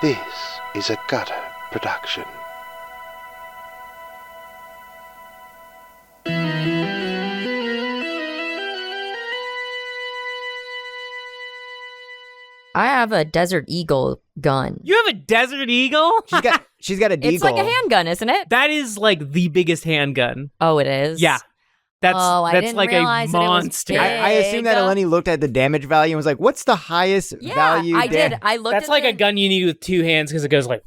This is a Gutter production. I have a Desert Eagle gun. You have a Desert Eagle? She's got a deagle. It's like a handgun, isn't it? That is like the biggest handgun. Oh, it is? Yeah. That's didn't like a realize that it was monster. big. I assume that Eleni looked at the damage value and was like, what's the highest value? I did. I looked That's at like a gun you need with two hands because it goes like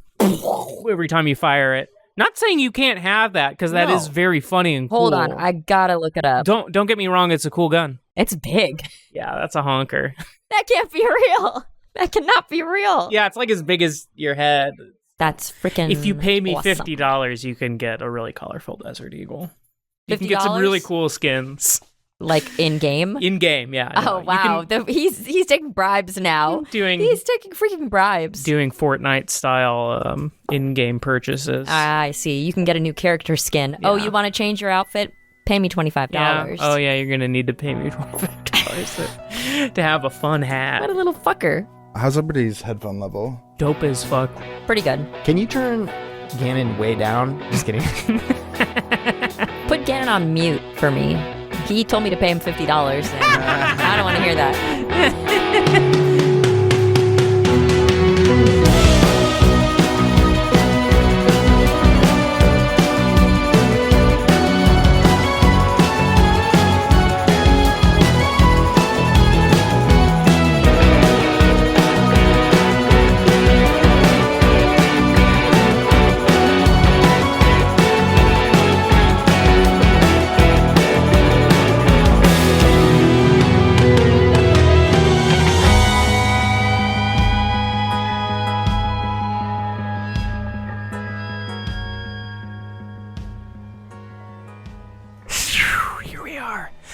every time you fire it. Not saying you can't have that because that is very funny and cool. Hold on, I gotta look it up. Don't get me wrong, it's a cool gun. It's big. Yeah, that's a honker. That can't be real. That cannot be real. Yeah, it's like as big as your head. That's freaking If you pay me awesome. $50, you can get a really colorful Desert Eagle. You can get some really cool skins. Like in-game? In-game, yeah. Oh, wow. He's taking bribes now. He's taking freaking bribes. Doing Fortnite-style in-game purchases. I see. You can get a new character skin. Yeah. Oh, you want to change your outfit? Pay me $25. Yeah. Oh, yeah, you're going to need to pay me $25 to have a fun hat. What a little fucker. How's everybody's headphone level? Dope as fuck. Pretty good. Can you turn Gannon way down? Just kidding. Put Gannon on mute for me. He told me to pay him $50, and I don't want to hear that.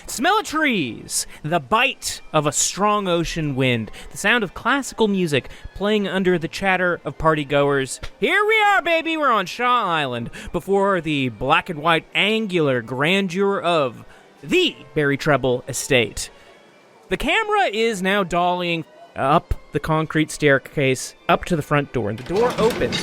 Smell of trees, the bite of a strong ocean wind, the sound of classical music playing under the chatter of partygoers. Here we are, baby, we're on Shaw Island, before the black and white angular grandeur of the Berry Treble Estate. The camera is now dollying up the concrete staircase up to the front door, and the door opens,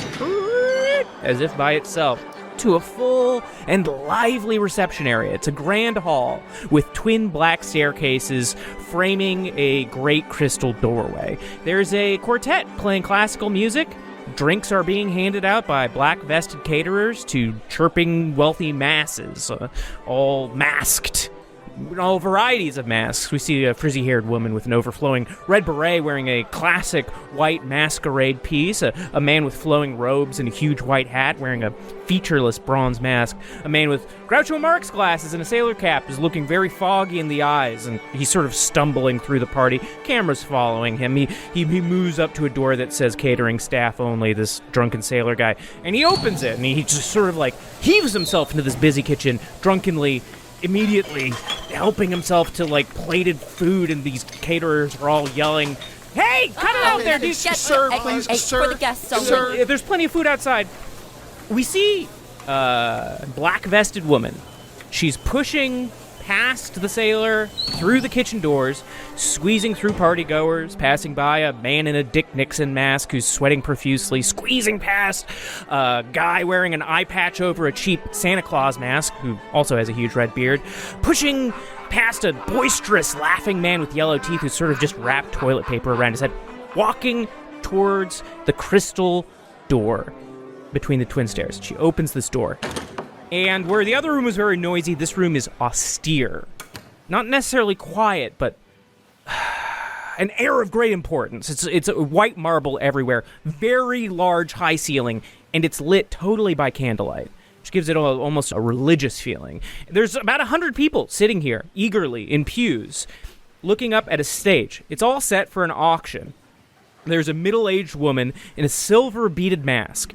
as if by itself, to a full and lively reception area. It's a grand hall with twin black staircases framing a great crystal doorway. There's a quartet playing classical music. Drinks are being handed out by black-vested caterers to chirping wealthy masses, all masked. All varieties of masks. We see a frizzy-haired woman with an overflowing red beret wearing a classic white masquerade piece, a man with flowing robes and a huge white hat wearing a featureless bronze mask, a man with Groucho Marx glasses and a sailor cap is looking very foggy in the eyes, and he's sort of stumbling through the party. Camera's following him. He moves up to a door that says catering staff only, this drunken sailor guy, and he opens it, and he just sort of like heaves himself into this busy kitchen, drunkenly, immediately helping himself to like plated food, and these caterers are all yelling, "Hey, cut it out there, dude! Sir, please, sir. For the guests only. Sir. There's plenty of food outside." We see a black-vested woman. She's pushing past the sailor through the kitchen doors, squeezing through partygoers, passing by a man in a Dick Nixon mask who's sweating profusely, squeezing past a guy wearing an eye patch over a cheap Santa Claus mask who also has a huge red beard, pushing past a boisterous, laughing man with yellow teeth who sort of just wrapped toilet paper around his head, walking towards the crystal door between the twin stairs. She opens this door. And where the other room was very noisy, this room is austere. Not necessarily quiet, but an air of great importance. It's white marble everywhere, very large high ceiling, and it's lit totally by candlelight, which gives it almost a religious feeling. There's about 100 people sitting here, eagerly, in pews, looking up at a stage. It's all set for an auction. There's a middle-aged woman in a silver beaded mask,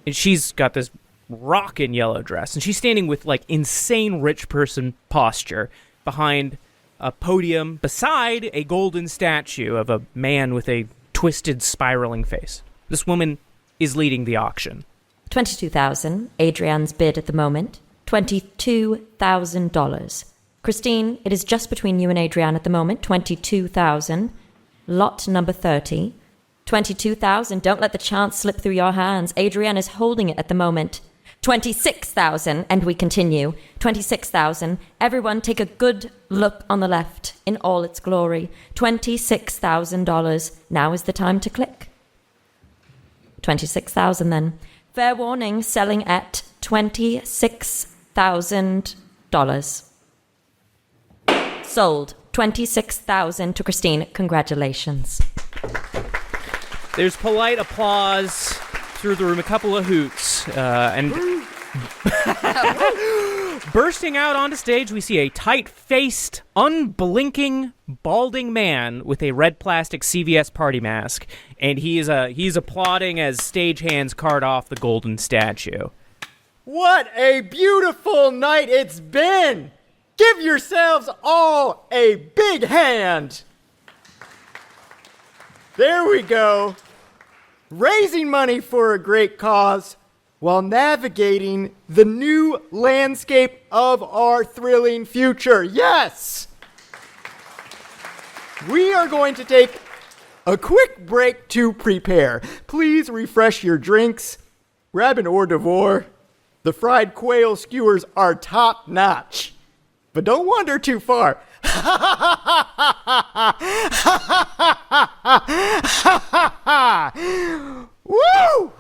and she's got this rockin' yellow dress, and she's standing with like insane rich person posture behind a podium beside a golden statue of a man with a twisted spiraling face. This woman is leading the auction. $22,000. Adrian's bid at the moment. $22,000. Christine, it is just between you and Adrian at the moment. $22,000. Lot number 30. 22,000. Don't let the chance slip through your hands. Adrienne is holding it at the moment. 26,000, and we continue. 26,000. Everyone take a good look on the left in all its glory. $26,000. Now is the time to click. 26,000 then. Fair warning, selling at $26,000. Sold. 26,000 to Christine. Congratulations. There's polite applause through the room, a couple of hoots, and bursting out onto stage, we see a tight-faced, unblinking, balding man with a red plastic CVS party mask, and he's applauding as stagehands cart off the golden statue. What a beautiful night it's been! Give yourselves all a big hand! There we go. Raising money for a great cause while navigating the new landscape of our thrilling future. Yes! We are going to take a quick break to prepare. Please refresh your drinks. Grab an hors d'oeuvre. The fried quail skewers are top notch. But don't wander too far. Woo!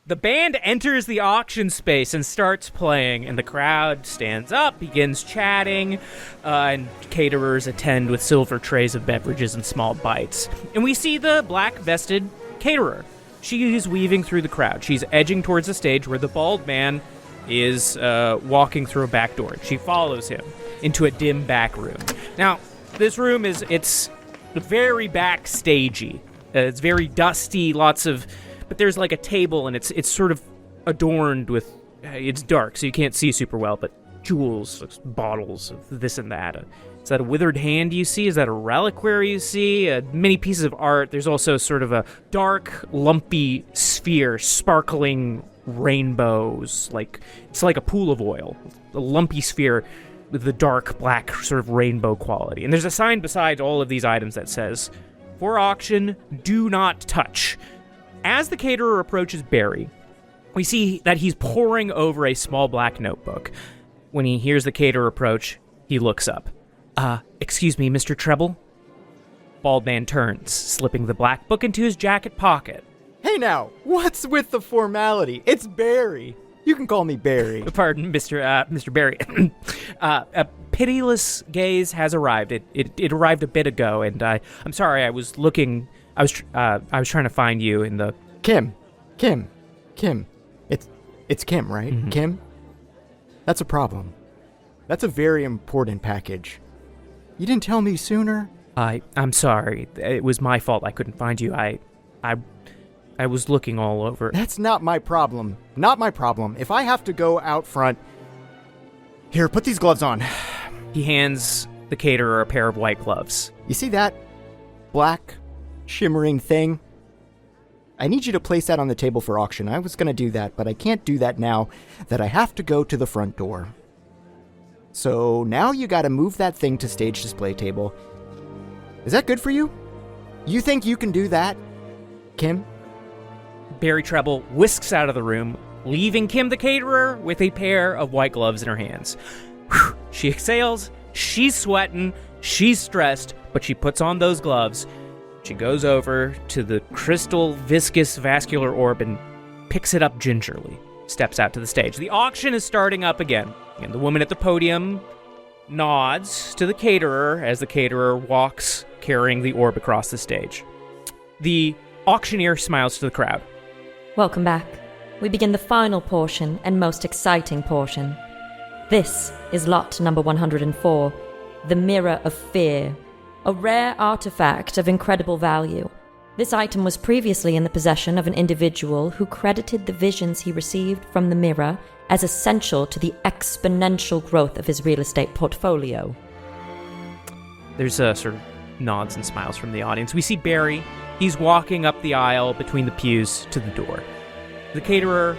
The band enters the auction space and starts playing, and the crowd stands up, begins chatting, and caterers attend with silver trays of beverages and small bites. And we see the black-vested caterer. She is weaving through the crowd. She's edging towards the stage where the bald man is walking through a back door. She follows him into a dim back room. Now, this room it's very backstagey. It's very dusty, but there's like a table, and it's sort of adorned with, it's dark, so you can't see super well, but jewels, bottles of this and that. Is that a withered hand you see? Is that a reliquary you see? Many pieces of art. There's also sort of a dark, lumpy sphere, sparkling rainbows. It's like a pool of oil. A lumpy sphere with the dark, black sort of rainbow quality. And there's a sign beside all of these items that says, "For auction, do not touch." As the caterer approaches Barry, we see that he's poring over a small black notebook. When he hears the caterer approach, he looks up. Excuse me, Mr. Treble?" Bald man turns, slipping the black book into his jacket pocket. Hey now, what's with the formality? It's Barry. You can call me Barry. Pardon, Mr. Barry. A pitiless gaze has arrived. It arrived a bit ago, and I'm sorry. I was trying to find you in the Kim. It's Kim, right? Mm-hmm. Kim? That's a problem. That's a very important package. You didn't tell me sooner? I'm sorry. It was my fault I couldn't find you. I was looking all over. That's not my problem. Not my problem. If I have to go out front... Here, put these gloves on. He hands the caterer a pair of white gloves. You see that black, shimmering thing? I need you to place that on the table for auction. I was going to do that, but I can't do that now that I have to go to the front door. So now you got to move that thing to stage display table. Is that good for you? You think you can do that, Kim? Barry Treble whisks out of the room, leaving Kim the caterer with a pair of white gloves in her hands. Whew. She exhales, she's sweating, she's stressed, but she puts on those gloves. She goes over to the crystal viscous vascular orb and picks it up gingerly, steps out to the stage. The auction is starting up again, and the woman at the podium nods to the caterer as the caterer walks carrying the orb across the stage. The auctioneer smiles to the crowd. Welcome back. We begin the final portion and most exciting portion. This is lot number 104, the Mirror of Fear, a rare artifact of incredible value. This item was previously in the possession of an individual who credited the visions he received from the mirror as essential to the exponential growth of his real estate portfolio. There's a sort of nods and smiles from the audience. We see Barry. He's walking up the aisle between the pews to the door. The caterer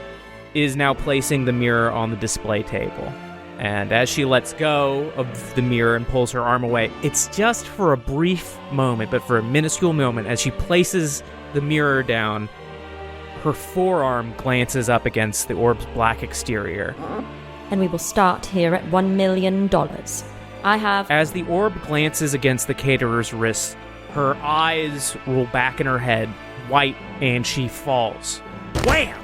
is now placing the mirror on the display table. And as she lets go of the mirror and pulls her arm away, it's just for a brief moment, but for a minuscule moment, as she places the mirror down, her forearm glances up against the orb's black exterior. And we will start here at $1 million. I have... As the orb glances against the caterer's wrist, her eyes roll back in her head, white, and she falls. Wham!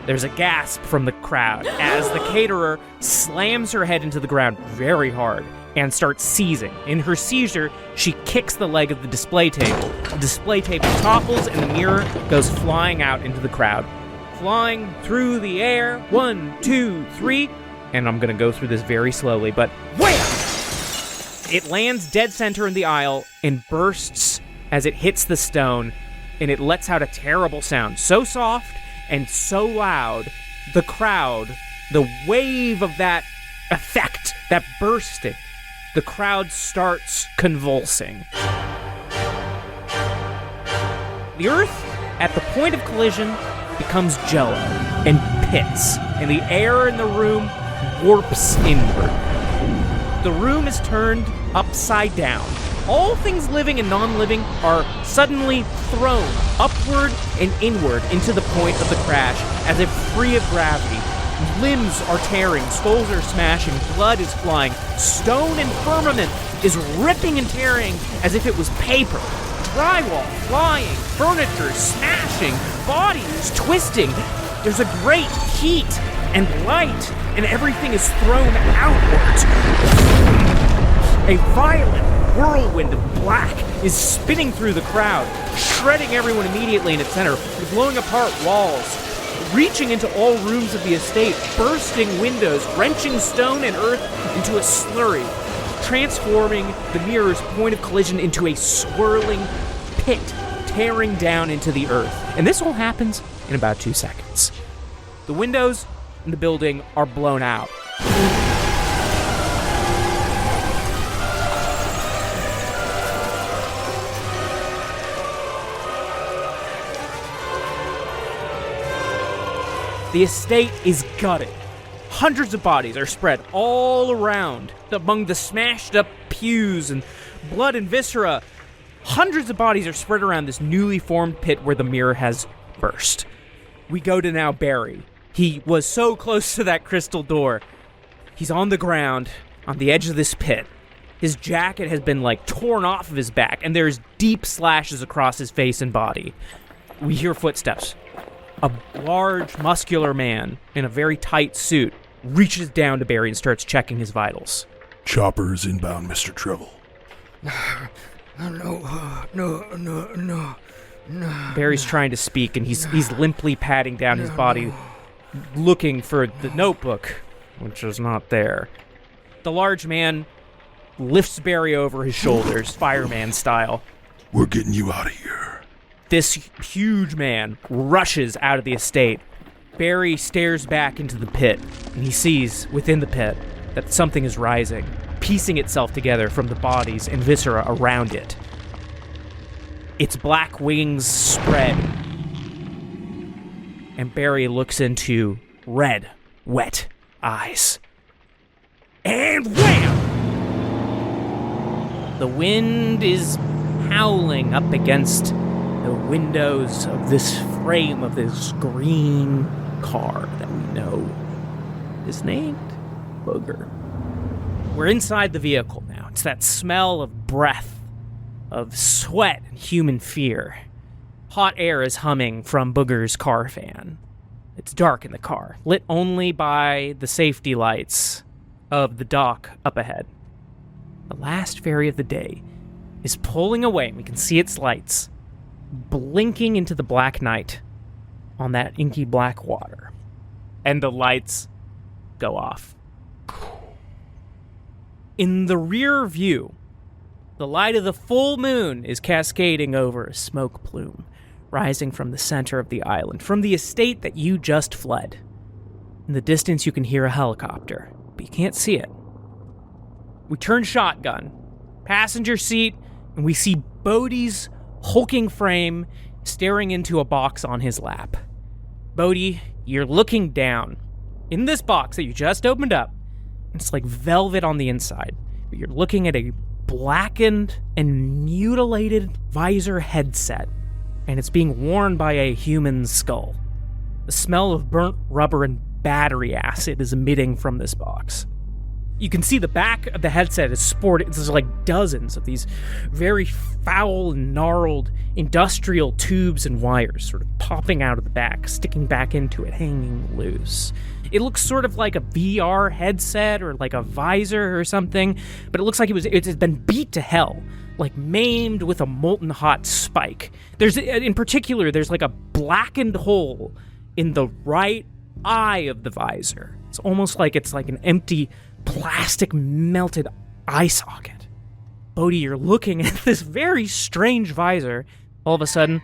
There's a gasp from the crowd as the caterer slams her head into the ground very hard and starts seizing. In her seizure, she kicks the leg of the display table. The display table topples and the mirror goes flying out into the crowd. Flying through the air, 1, 2, 3, and I'm going to go through this very slowly, but wham! It lands dead center in the aisle and bursts as it hits the stone, and it lets out a terrible sound, so soft and so loud, the crowd, the wave of that effect, that bursting, the crowd starts convulsing. The earth, at the point of collision, becomes jello and pits, and the air in the room warps inward. The room is turned upside down. All things living and non-living are suddenly thrown upward and inward into the point of the crash, as if free of gravity. Limbs are tearing, skulls are smashing, blood is flying, stone and firmament is ripping and tearing as if it was paper. Drywall flying, furniture smashing, bodies twisting. There's a great heat and light, and everything is thrown outwards. A violent whirlwind of black is spinning through the crowd, shredding everyone immediately in its center, blowing apart walls, reaching into all rooms of the estate, bursting windows, wrenching stone and earth into a slurry, transforming the mirror's point of collision into a swirling pit, tearing down into the earth. And this all happens in about 2 seconds. The windows in the building are blown out. The estate is gutted. Hundreds of bodies are spread all around among the smashed up pews and blood and viscera. Hundreds of bodies are spread around this newly formed pit where the mirror has burst. We go to now Barry. He was so close to that crystal door. He's on the ground on the edge of this pit. His jacket has been torn off of his back, and there's deep slashes across his face and body. We hear footsteps. A large, muscular man in a very tight suit reaches down to Barry and starts checking his vitals. Chopper's inbound, Mr. Treville. No. Barry's trying to speak, and he's limply patting down his body, looking for the notebook, which is not there. The large man lifts Barry over his shoulders, fireman style. We're getting you out of here. This huge man rushes out of the estate. Barry stares back into the pit, and he sees within the pit that something is rising, piecing itself together from the bodies and viscera around it. Its black wings spread, and Barry looks into red, wet eyes. And wham! The wind is howling up against the windows of this frame of this green car that we know is named Booger. We're inside the vehicle now. It's that smell of breath, of sweat and human fear. Hot air is humming from Booger's car fan. It's dark in the car, lit only by the safety lights of the dock up ahead. The last ferry of the day is pulling away, and we can see its lights blinking into the black night on that inky black water. And the lights go off. In the rear view, the light of the full moon is cascading over a smoke plume, rising from the center of the island, from the estate that you just fled. In the distance, you can hear a helicopter, but you can't see it. We turn shotgun, passenger seat, and we see Bodhi's hulking frame staring into a box on his lap. Bodhi, you're looking down. In this box that you just opened up, It's like velvet on the inside. But you're looking at a blackened and mutilated visor headset, and it's being worn by a human skull. The smell of burnt rubber and battery acid is emitting from this box. You can see the back of the headset is sported. There's like dozens of these very foul and gnarled industrial tubes and wires sort of popping out of the back, sticking back into it, hanging loose. It looks sort of like a VR headset or like a visor or something, but it looks like it has been beat to hell, like maimed with a molten hot spike. In particular, there's like a blackened hole in the right eye of the visor. It's almost like it's like an empty plastic melted eye socket. Bodhi, you're looking at this very strange visor. All of a sudden,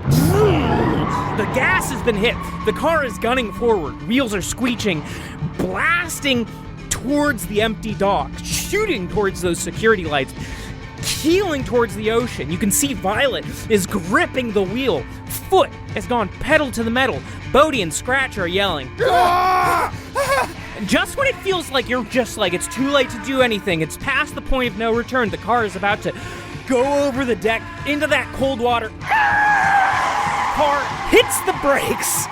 the gas has been hit. The car is gunning forward. Wheels are screeching, blasting towards the empty dock, shooting towards those security lights, keeling towards the ocean. You can see Violet is gripping the wheel. Foot has gone pedal to the metal. Bodhi and Scratch are yelling. Just when it feels like you're just like it's too late to do anything, it's past the point of no return, the car is about to go over the deck into that cold water. Car hits the brakes.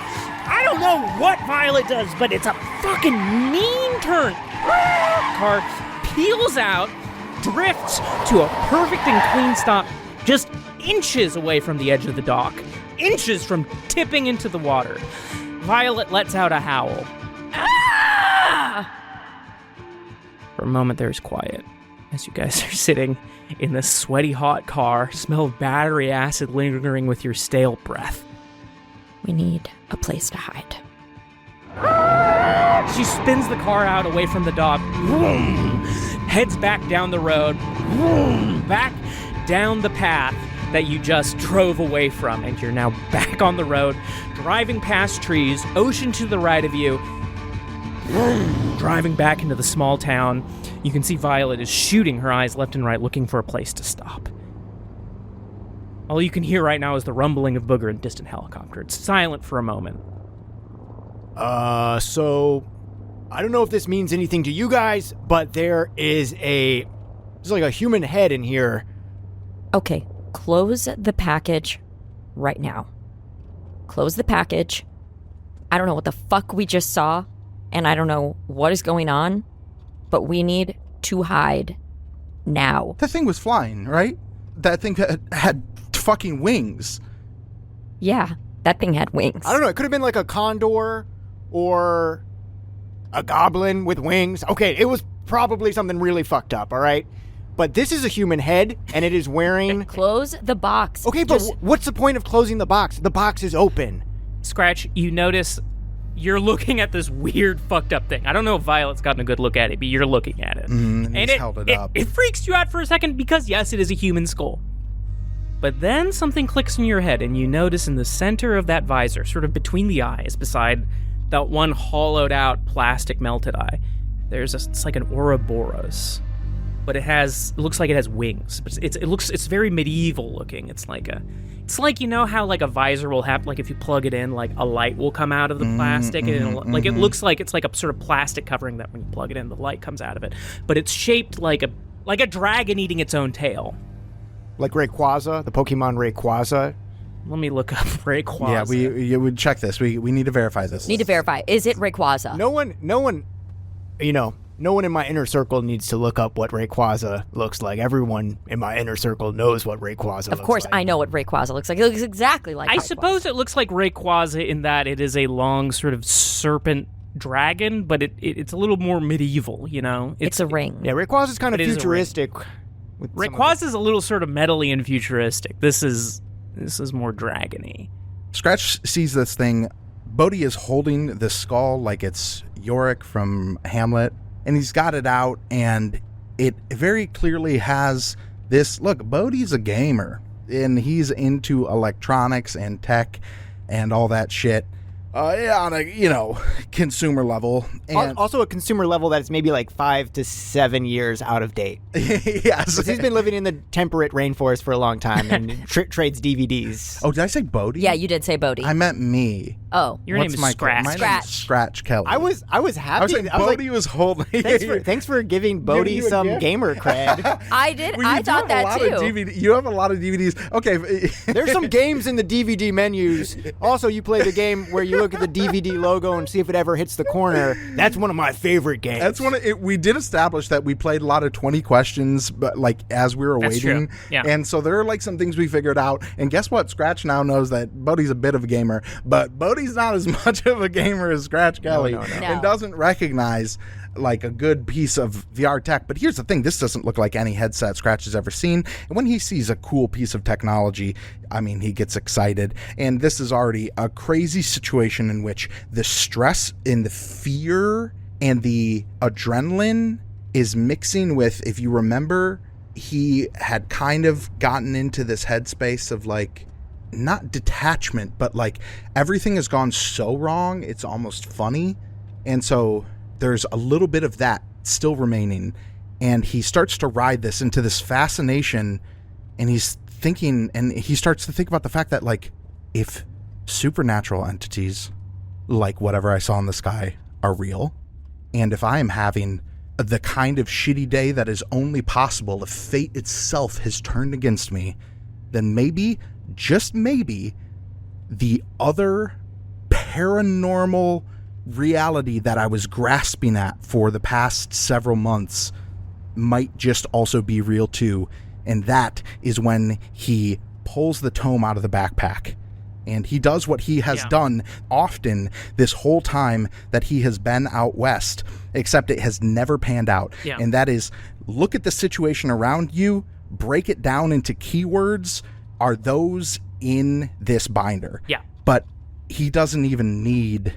I don't know what Violet does, but it's a fucking mean turn. Car peels out, drifts to a perfect and clean stop, just inches away from the edge of the dock, inches from tipping into the water. Violet lets out a howl. For a moment, there's quiet as you guys are sitting in the sweaty, hot car, smell of battery acid lingering with your stale breath. We need a place to hide. She spins the car out away from the dock, heads back down the road, back down the path that you just drove away from, and you're now back on the road, driving past trees, ocean to the right of you, driving back into the small town. You can see Violet is shooting her eyes left and right, looking for a place to stop. All you can hear right now is the rumbling of Booger and distant helicopter. It's silent for a moment. So I don't know if this means anything to you guys, but there's like a human head in here. Okay, close the package right now. Close the package. I don't know what the fuck we just saw, and I don't know what is going on, but we need to hide now. That thing was flying, right? That thing had fucking wings. Yeah, that thing had wings. I don't know, it could have been like a condor or a goblin with wings. Okay, it was probably something really fucked up, all right? But this is a human head, and it is wearing... Close the box. Okay, but what's the point of closing the box? The box is open. Scratch, you notice you're looking at this weird, fucked up thing. I don't know if Violet's gotten a good look at it, but you're looking at it. And he's held it up. It freaks you out for a second because, yes, it is a human skull. But then something clicks in your head, and you notice in the center of that visor, sort of between the eyes, beside that one hollowed-out plastic melted eye, it's like an Ouroboros. But it looks like it has wings. But it's very medieval looking. It's like you know how like a visor will have, like if you plug it in, like a light will come out of the plastic, and it looks like it's like a sort of plastic covering that when you plug it in, the light comes out of it. But it's shaped like a dragon eating its own tail. Like Rayquaza, the Pokemon Rayquaza. Let me look up Rayquaza. Yeah, we would check this. We need to verify this. Need to verify. Is it Rayquaza? No one, no one in my inner circle needs to look up what Rayquaza looks like. Everyone in my inner circle knows what Rayquaza looks like. Of course, I know what Rayquaza looks like. It looks exactly like I Rayquaza. suppose it looks like Rayquaza in that it is a long sort of serpent dragon, but it's a little more medieval, you know? It's a ring. Yeah, Rayquaza's kind of futuristic. Rayquaza's a little sort of metally and futuristic. This is more dragony. Scratch sees this thing. Bodhi is holding the skull like it's Yorick from Hamlet, and he's got it out, and it very clearly has this. Look, Bodhi's a gamer, and he's into electronics and tech and all that shit. on a, consumer level. And Also a consumer level that's maybe like 5 to 7 years out of date. yes. He's been living in the temperate rainforest for a a long time and trades DVDs. Oh, did I say Bodhi? Yeah, you did say Bodhi. I meant me. Oh. Your name is Scratch. My name is Scratch Kelly. I was happy. I was like, Bodhi was holding. Thanks for giving Bodhi you a some gift. gamer cred. I did. Well, I you do thought have a that lot too. of DVD you have a lot of DVDs. Okay. There's some games in the DVD menus. Also, you play the game where you look at the DVD logo and see if it ever hits the corner. That's one of my favorite games. That's one of it. We did establish that we played a lot of 20 questions, but like as we were That's waiting. true. Yeah. And so there are like some things we figured out. And guess what? Scratch now knows that Bodhi's a bit of a gamer, but Bodhi's not as much of a gamer as Scratch Kelly, No. and doesn't recognize like a good piece of VR tech. But here's the thing, this doesn't look like any headset Scratch has ever seen. And when he sees a cool piece of technology, I mean, he gets excited. And this is already a crazy situation in which the stress and the fear and the adrenaline is mixing with, if you remember, he had kind of gotten into this headspace of like, not detachment, but like everything has gone so wrong, it's almost funny. And so there's a little bit of that still remaining. And he starts to ride this into this fascination, and he's thinking, and he starts to think about the fact that like, if supernatural entities like whatever I saw in the sky are real, and if I am having the kind of shitty day that is only possible if fate itself has turned against me, then maybe, just maybe, the other paranormal reality that I was grasping at for the past several months might just also be real too. And that is when he pulls the tome out of the backpack. And he does what he has done often this whole time that he has been out west, except it has never panned out. Yeah. And that is, look at the situation around you, break it down into keywords. Are those in this binder? Yeah. But he doesn't even need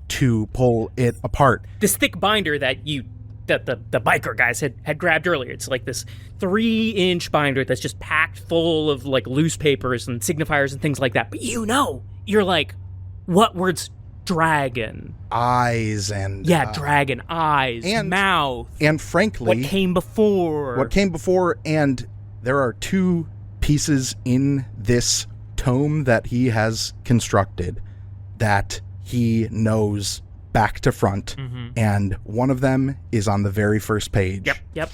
to pull it apart. This thick binder that the biker guys had grabbed earlier. It's like this 3-inch binder that's just packed full of like loose papers and signifiers and things like that. But you're like, what word's dragon? Eyes and... dragon, eyes, and mouth. And frankly... What came before. And there are two pieces in this tome that he has constructed that he knows back to front, and one of them is on the very first page. Yep.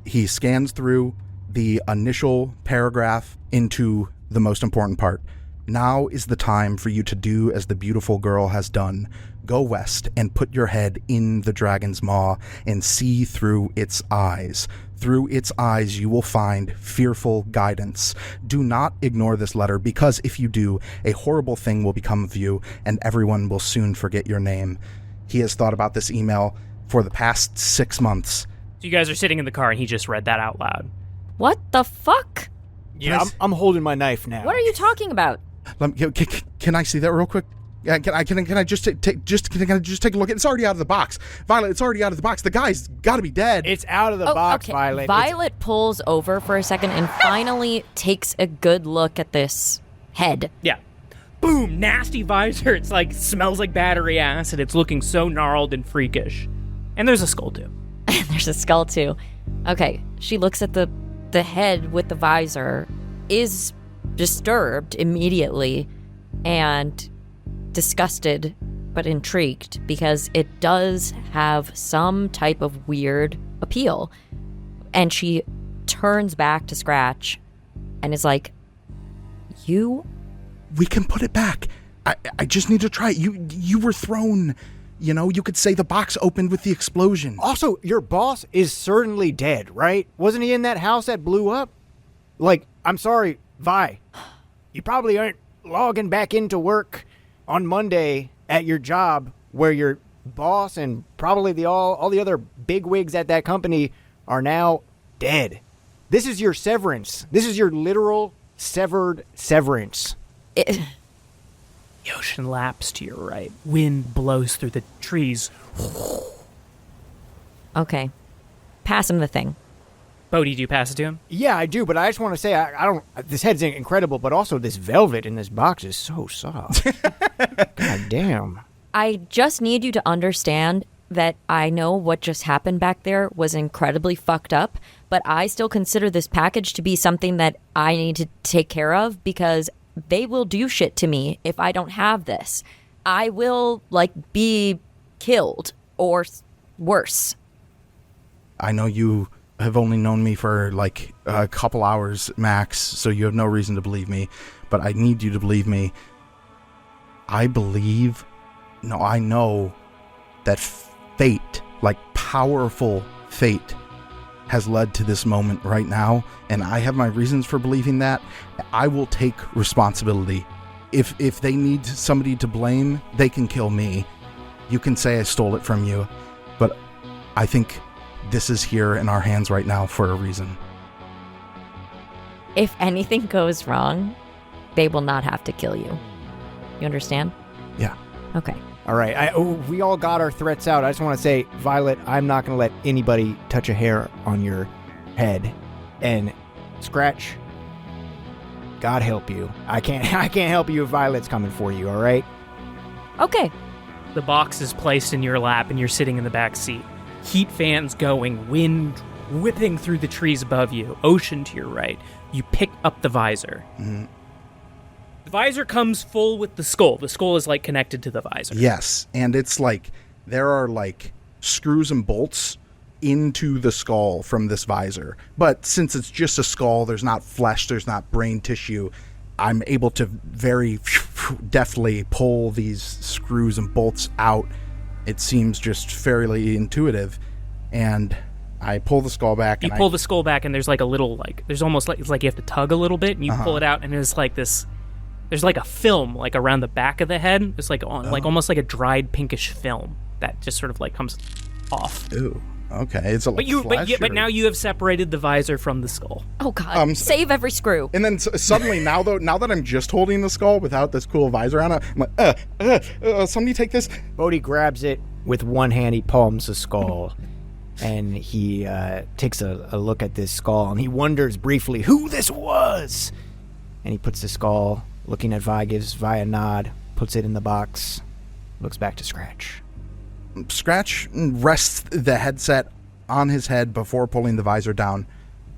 He scans through the initial paragraph into the most important part. Now is the time for you to do as the beautiful girl has done. Go west and put your head in the dragon's maw and see through its eyes. Through its eyes you will find fearful guidance. Do not ignore this letter, because if you do, a horrible thing will become of you, and everyone will soon forget your name. He has thought about this email for the past 6 months. So you guys are sitting in the car and he just read that out loud. What the fuck? Yeah, I'm holding my knife now. What are you talking about? Can I see that real quick? Yeah, can I just take a look? It's already out of the box. Violet, it's already out of the box. The guy's got to be dead. It's out of the box, Violet. Violet pulls over for a second and finally takes a good look at this head. Yeah. Boom, nasty visor. It's like, smells like battery acid. It's looking so gnarled and freakish. And there's a skull too. There's a skull too. Okay, she looks at the head with the visor, is disturbed immediately, and disgusted but intrigued, because it does have some type of weird appeal. And she turns back to Scratch and is like, We can put it back. I just need to try it. You were thrown. You could say the box opened with the explosion. Also, your boss is certainly dead, right? Wasn't he in that house that blew up? Like, I'm sorry, Vi. You probably aren't logging back into work on Monday at your job where your boss and probably all the other bigwigs at that company are now dead. This is your severance. This is your literal severed severance. The ocean laps to your right. Wind blows through the trees. Okay. Pass him the thing. Bodhi, do you pass it to him? Yeah, I do, but I just want to say, I don't. This head's incredible, but also this velvet in this box is so soft. God damn. I just need you to understand that I know what just happened back there was incredibly fucked up, but I still consider this package to be something that I need to take care of because they will do shit to me if I don't have this. I will, be killed or worse. I know you have only known me for a couple hours max, so you have no reason to believe me, but I need you to believe me. I know that fate, powerful fate, has led to this moment right now, and I have my reasons for believing that. I will take responsibility. If they need somebody to blame, they can kill me. You can say I stole it from you, but I think this is here in our hands right now for a reason. If anything goes wrong, they will not have to kill you. You understand? Yeah. Okay. All right, we all got our threats out. I just want to say, Violet, I'm not going to let anybody touch a hair on your head. And Scratch, God help you. I can't help you if Violet's coming for you, all right? Okay. The box is placed in your lap and you're sitting in the back seat. Heat fans going, wind whipping through the trees above you, ocean to your right. You pick up the visor. Mm-hmm. The visor comes full with the skull. The skull is connected to the visor. Yes, and it's there are screws and bolts into the skull from this visor. But since it's just a skull, there's not flesh, there's not brain tissue. I'm able to very deftly pull these screws and bolts out. It seems just fairly intuitive, and I pull the skull back. You pull the skull back, and there's a little there's almost it's you have to tug a little bit, and you pull it out, and it's this. There's a film around the back of the head. It's almost like a dried pinkish film that just sort of comes off. Ooh, okay. It's a but now you have separated the visor from the skull. Oh God! Save every screw. And then suddenly, now that I'm just holding the skull without this cool visor on it, I'm like, somebody take this. Bodhi grabs it with one hand. He palms the skull, and he takes a look at this skull, and he wonders briefly who this was. And he puts the skull. Looking at Vi, gives Vi a nod, puts it in the box, looks back to Scratch. Scratch rests the headset on his head before pulling the visor down,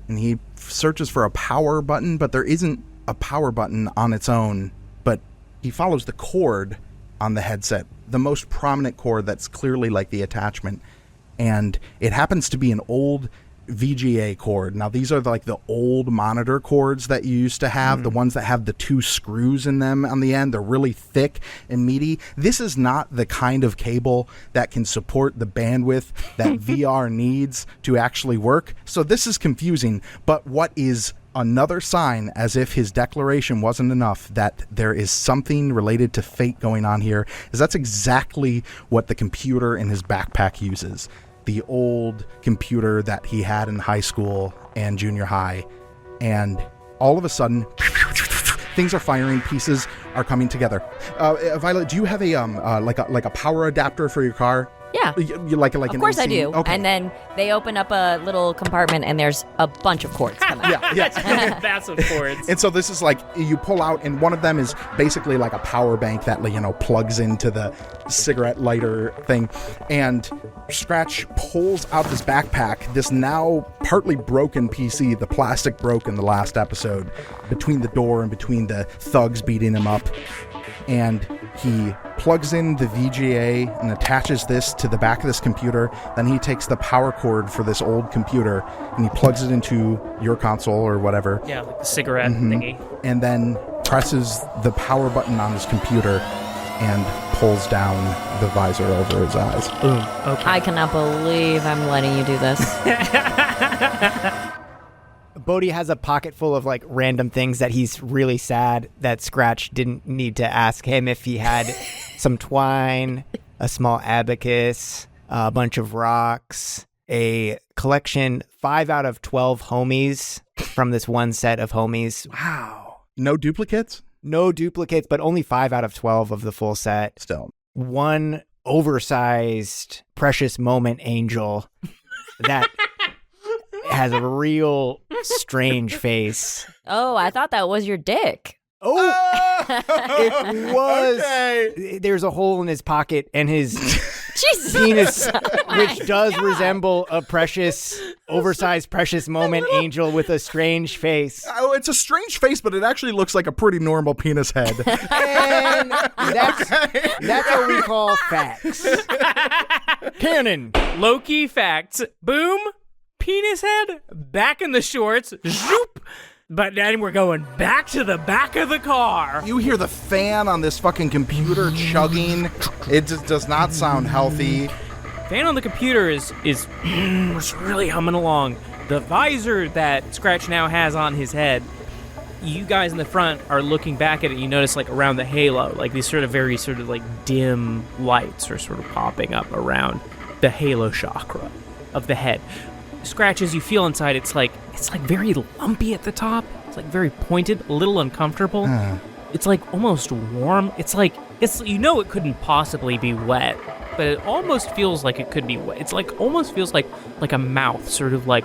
and he searches for a power button, but there isn't a power button on its own, but he follows the cord on the headset, the most prominent cord that's clearly the attachment, and it happens to be an old VGA cord. Now these are the old monitor cords that you used to have, the ones that have the two screws in them on the end. They're really thick and meaty. This is not the kind of cable that can support the bandwidth that VR needs to actually work. So this is confusing, but what is another sign, as if his declaration wasn't enough, that there is something related to fate going on here, is that's exactly what the computer in his backpack uses. The old computer that he had in high school and junior high, and all of a sudden things are firing, pieces are coming together. Violet, do you have a power adapter for your car? Yeah. You like of an course AC? I do. Okay. And then they open up a little compartment and there's a bunch of cords coming out. Yeah. Massive cords. And so this is you pull out, and one of them is basically a power bank that plugs into the cigarette lighter thing. And Scratch pulls out this backpack, this now partly broken PC. The plastic broke in the last episode, between the door and between the thugs beating him up. And he plugs in the VGA and attaches this to the back of this computer. Then he takes the power cord for this old computer and he plugs it into your console or whatever. Yeah, the cigarette thingy. And then presses the power button on his computer and pulls down the visor over his eyes. Boom. Okay. I cannot believe I'm letting you do this. Bodhi has a pocket full of random things that he's really sad that Scratch didn't need to ask him if he had some twine, a small abacus, a bunch of rocks, a collection 5 out of 12 homies from this one set of homies. Wow. No duplicates? No duplicates, but only 5 out of 12 of the full set. Still. One oversized precious moment angel that has a real strange face. Oh, I thought that was your dick. Oh, it was. Okay. There's a hole in his pocket, and his Jesus. penis, Oh my which does God. resemble a precious, oversized, precious moment angel with a strange face. Oh, it's a strange face, but it actually looks like a pretty normal penis head. And that's what we call facts. Canon. Loki facts. Boom. Penis head. Back in the shorts. Zoop. But then we're going back to the back of the car. You hear the fan on this fucking computer chugging. It just does not sound healthy. Fan on the computer is really humming along. The visor that Scratch now has on his head, you guys in the front are looking back at it. You notice like around the halo, like these sort of very sort of like dim lights are sort of popping up around the halo chakra of the head. Scratch, as you feel inside, it's like very lumpy at the top. It's like very pointed, a little uncomfortable. It's like almost warm. It's it couldn't possibly be wet, but it almost feels like it could be wet. It's like almost feels like a mouth, sort of like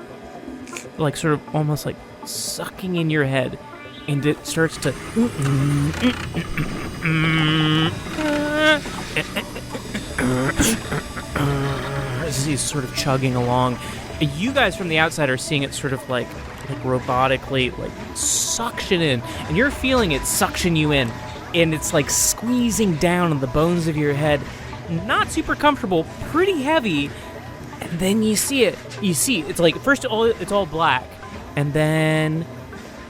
sort of almost like sucking in your head, and it starts to as he's sort of chugging along. You guys from the outside are seeing it sort of like robotically like suction in, and you're feeling it suction you in, and it's like squeezing down on the bones of your head. Not super comfortable, pretty heavy. And then you see it's like first it's all black, and then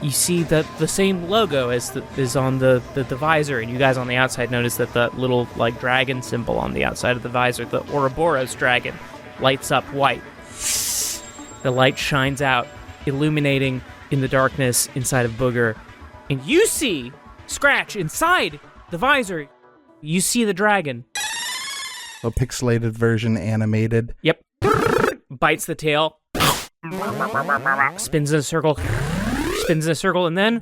you see the same logo as is on the visor, and you guys on the outside notice that the little like dragon symbol on the outside of the visor, the Ouroboros dragon, lights up white. The light shines out, illuminating in the darkness inside of Booger. And you see Scratch inside the visor. You see the dragon. A pixelated version animated. Yep. Bites the tail. Spins in a circle. And then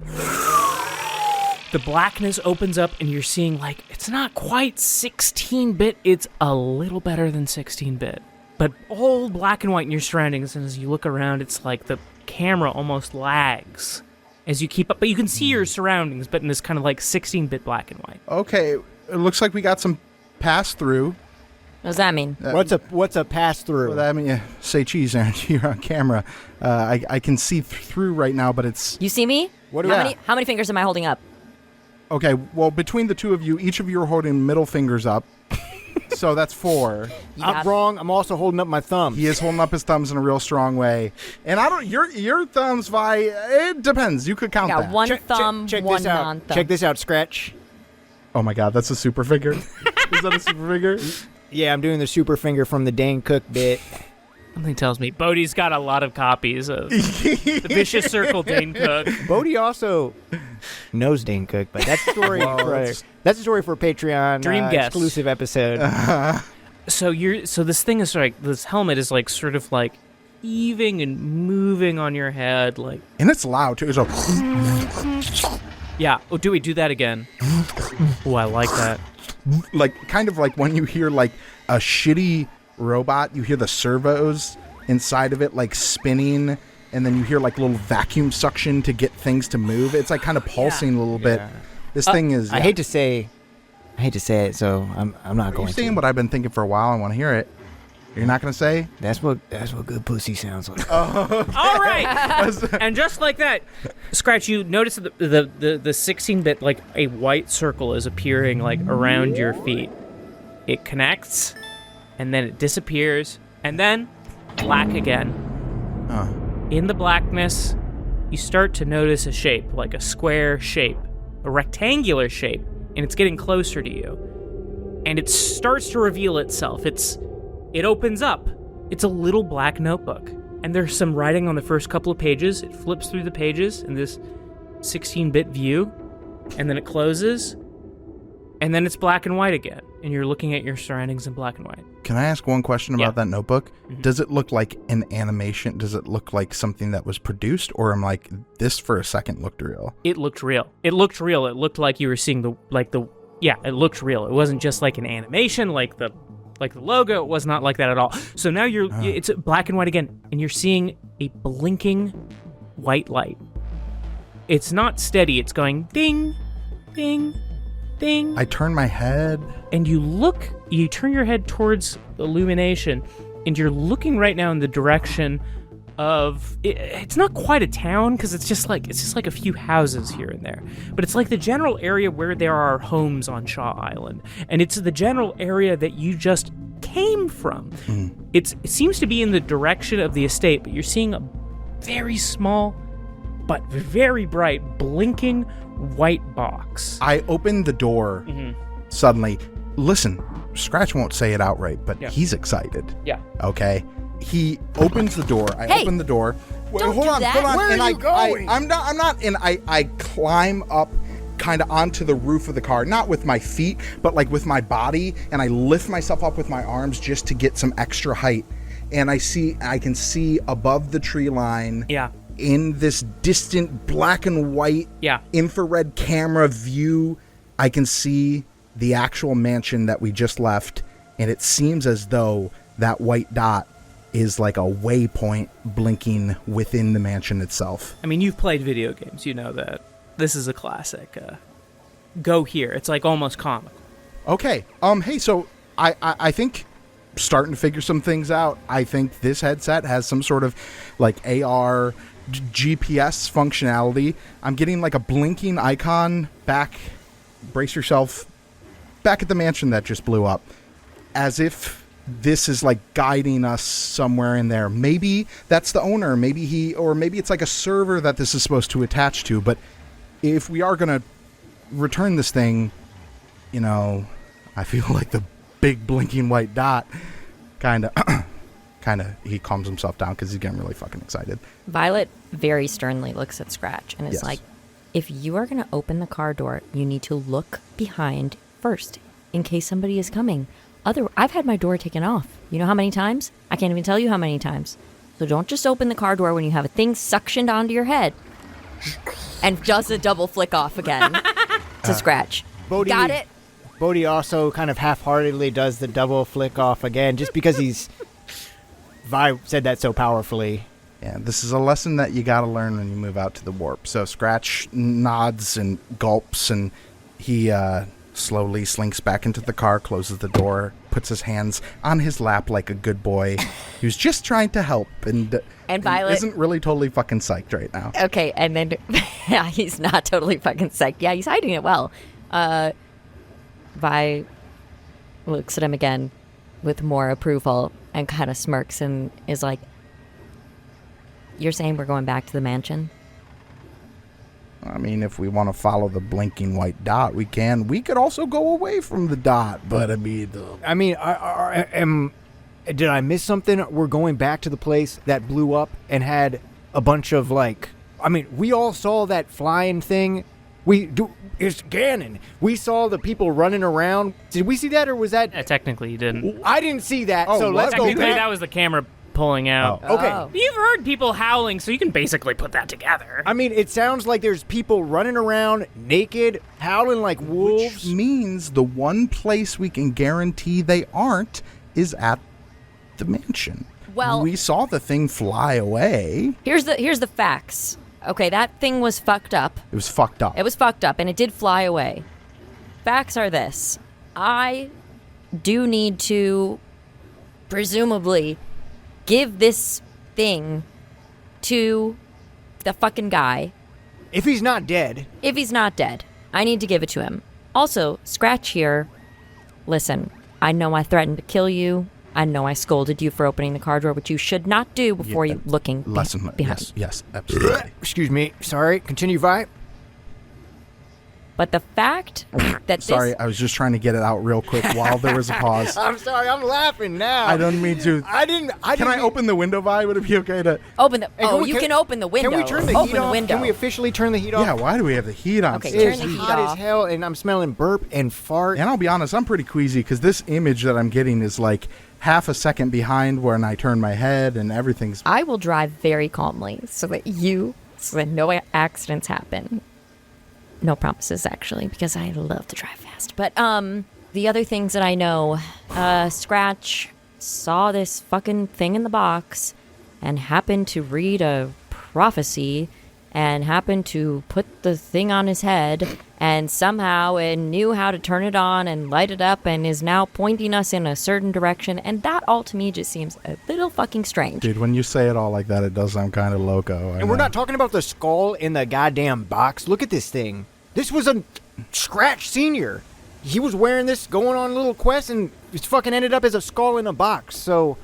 the blackness opens up and you're seeing like, it's not quite 16-bit. It's a little better than 16-bit. But all black and white in your surroundings, and as you look around, it's like the camera almost lags as you keep up. But you can see your surroundings, but in this kind of like 16-bit black and white. Okay, it looks like we got some pass-through. What does that mean? What's a pass-through? Well, I mean, say cheese, Aaron. You're on camera. I can see through right now, but it's... You see me? How many fingers am I holding up? Okay, well, between the two of you, each of you are holding middle fingers up. So that's 4. I'm wrong. I'm also holding up my thumb. He is holding up his thumbs in a real strong way. And I don't... Your thumbs, Vi, it depends. You could count I got that. one thumb, check one this out. non-thumb. Check this out, Scratch. Oh my God, that's a super finger? Is that a super finger? Yeah, I'm doing the super finger from the Dane Cook bit. Something tells me Bodhi's got a lot of copies of the Vicious Circle Dane Cook. Bodhi also knows Dane Cook, but that's a story that's a story for a Patreon Dream guest exclusive episode. So this thing is like, this helmet is like sort of like heaving and moving on your head, like, And it's loud, too. It's a... yeah. Oh, do we do that again? Oh, I like that. Like, kind of like when you hear, like, a shitty robot, you hear the servos inside of it, like, spinning, and then you hear, like, little vacuum suction to get things to move. It's, like, kind of pulsing a little bit. This thing is... I hate to say it, so I'm not going You're to. saying what I've been thinking for a while. I want to hear it. You're not going to say? That's what good pussy sounds like. All right. And just like that, Scratch, you notice that the 16-bit, like, a white circle is appearing, like, around your feet. It connects, and then it disappears, and then black again. In the blackness, you start to notice a shape, like a square shape, a rectangular shape, and it's getting closer to you. And it starts to reveal itself. It opens up. It's a little black notebook. And there's some writing on the first couple of pages. It flips through the pages in this 16-bit view. And then it closes. And then it's black and white again. And you're looking at your surroundings in black and white. Can I ask one question about that notebook? Mm-hmm. Does it look like an animation? Does it look like something that was produced? Or am like, this for a second looked real? It looked real. It looked real. It looked like you were seeing it looked real. It wasn't just like an animation, like like the logo. It was not like that at all. So now it's black and white again, and you're seeing a blinking white light. It's not steady. It's going ding, ding, ding. I turn my head. And you turn your head towards the illumination, and you're looking right now in the direction of it's not quite a town because it's just like a few houses here and there, but it's like the general area where there are homes on Shaw Island, and it's the general area that you just came from. It seems to be in the direction of the estate, but you're seeing a very small but very bright blinking white box. I open the door suddenly. Listen, Scratch won't say it outright, but he's excited. Yeah. Okay. He opens the door. I open the door. Wait, don't hold do on, that. hold on. Where and are you going? I'm not. And I climb up kind of onto the roof of the car, not with my feet, but like with my body, and I lift myself up with my arms just to get some extra height. And I can see above the tree line. Yeah. In this distant black and white infrared camera view, I can see the actual mansion that we just left, and it seems as though that white dot is like a waypoint blinking within the mansion itself. I mean, you've played video games. You know that this is a classic. Go here. It's like almost comical. Okay. Hey, so I think starting to figure some things out. I think this headset has some sort of like AR GPS functionality. I'm getting like a blinking icon back. Brace yourself. Back at the mansion that just blew up. As if this is like guiding us somewhere in there. Maybe that's the owner. Maybe it's like a server that this is supposed to attach to. But if we are going to return this thing, I feel like the big blinking white dot kind of, he calms himself down because he's getting really fucking excited. Violet very sternly looks at Scratch and is like, if you are going to open the car door, you need to look behind first in case somebody is coming. I've had my door taken off. You know how many times? I can't even tell you how many times. So don't just open the car door when you have a thing suctioned onto your head. And does a double flick off again to Scratch. Bodhi, got it? Bodhi also kind of half-heartedly does the double flick off again, just because Vi said that so powerfully. Yeah, this is a lesson that you gotta learn when you move out to the warp. So Scratch nods and gulps, and he slowly slinks back into the car, closes the door, puts his hands on his lap like a good boy who's just trying to help, and Violet isn't really totally fucking psyched right now. Okay, and then yeah, he's not totally fucking psyched. Yeah, he's hiding it well. Vi looks at him again with more approval and kind of smirks and is like, "You're saying we're going back to the mansion?" I mean, if we want to follow the blinking white dot, we can. We could also go away from the dot, but I mean... did I miss something? We're going back to the place that blew up and had a bunch of, we all saw that flying thing. It's Gannon. We saw the people running around. Did we see that, or was that... Technically, you didn't. I didn't see that, Oh, so what? let's go Technically, back. that was the camera pulling out. Okay. Oh. You've heard people howling, so you can basically put that together. I mean, it sounds like there's people running around naked, howling like wolves. Which means the one place we can guarantee they aren't is at the mansion. Well, we saw the thing fly away. here's the facts. Okay, that thing was fucked up. It was fucked up. It was fucked up, and it did fly away. Facts are this. I do need to, presumably, give this thing to the fucking guy. If he's not dead. If he's not dead, I need to give it to him. Also, Scratch here, listen, I know I threatened to kill you. I know I scolded you for opening the car door, which you should not do before you looking behind. Yes, absolutely. Excuse me. Sorry. Continue, Vi. But the fact that Sorry, I was just trying to get it out real quick while there was a pause. I'm sorry. I'm laughing now. I don't mean to. I didn't. Can I open the window, Vi? Would it be okay to... open the Hey, you can open the window. Can we turn the open heat the off? window. Can we officially turn the heat off? Yeah, why do we have the heat on? Okay, still? turn It's the heat hot off. as hell, and I'm smelling burp and fart. And I'll be honest, I'm pretty queasy because this image that I'm getting is like half a second behind when I turn my head and everything's... I will drive very calmly so that no accidents happen. No promises, actually, because I love to drive fast. But the other things that I know, Scratch saw this fucking thing in the box and happened to read a prophecy and happened to put the thing on his head and somehow it knew how to turn it on and light it up and is now pointing us in a certain direction. And that all to me just seems a little fucking strange. Dude, when you say it all like that, it does sound kind of loco. And we're not talking about the skull in the goddamn box. Look at this thing. This was a Scratch Senior. He was wearing this, going on little quests, and it's fucking ended up as a skull in a box. So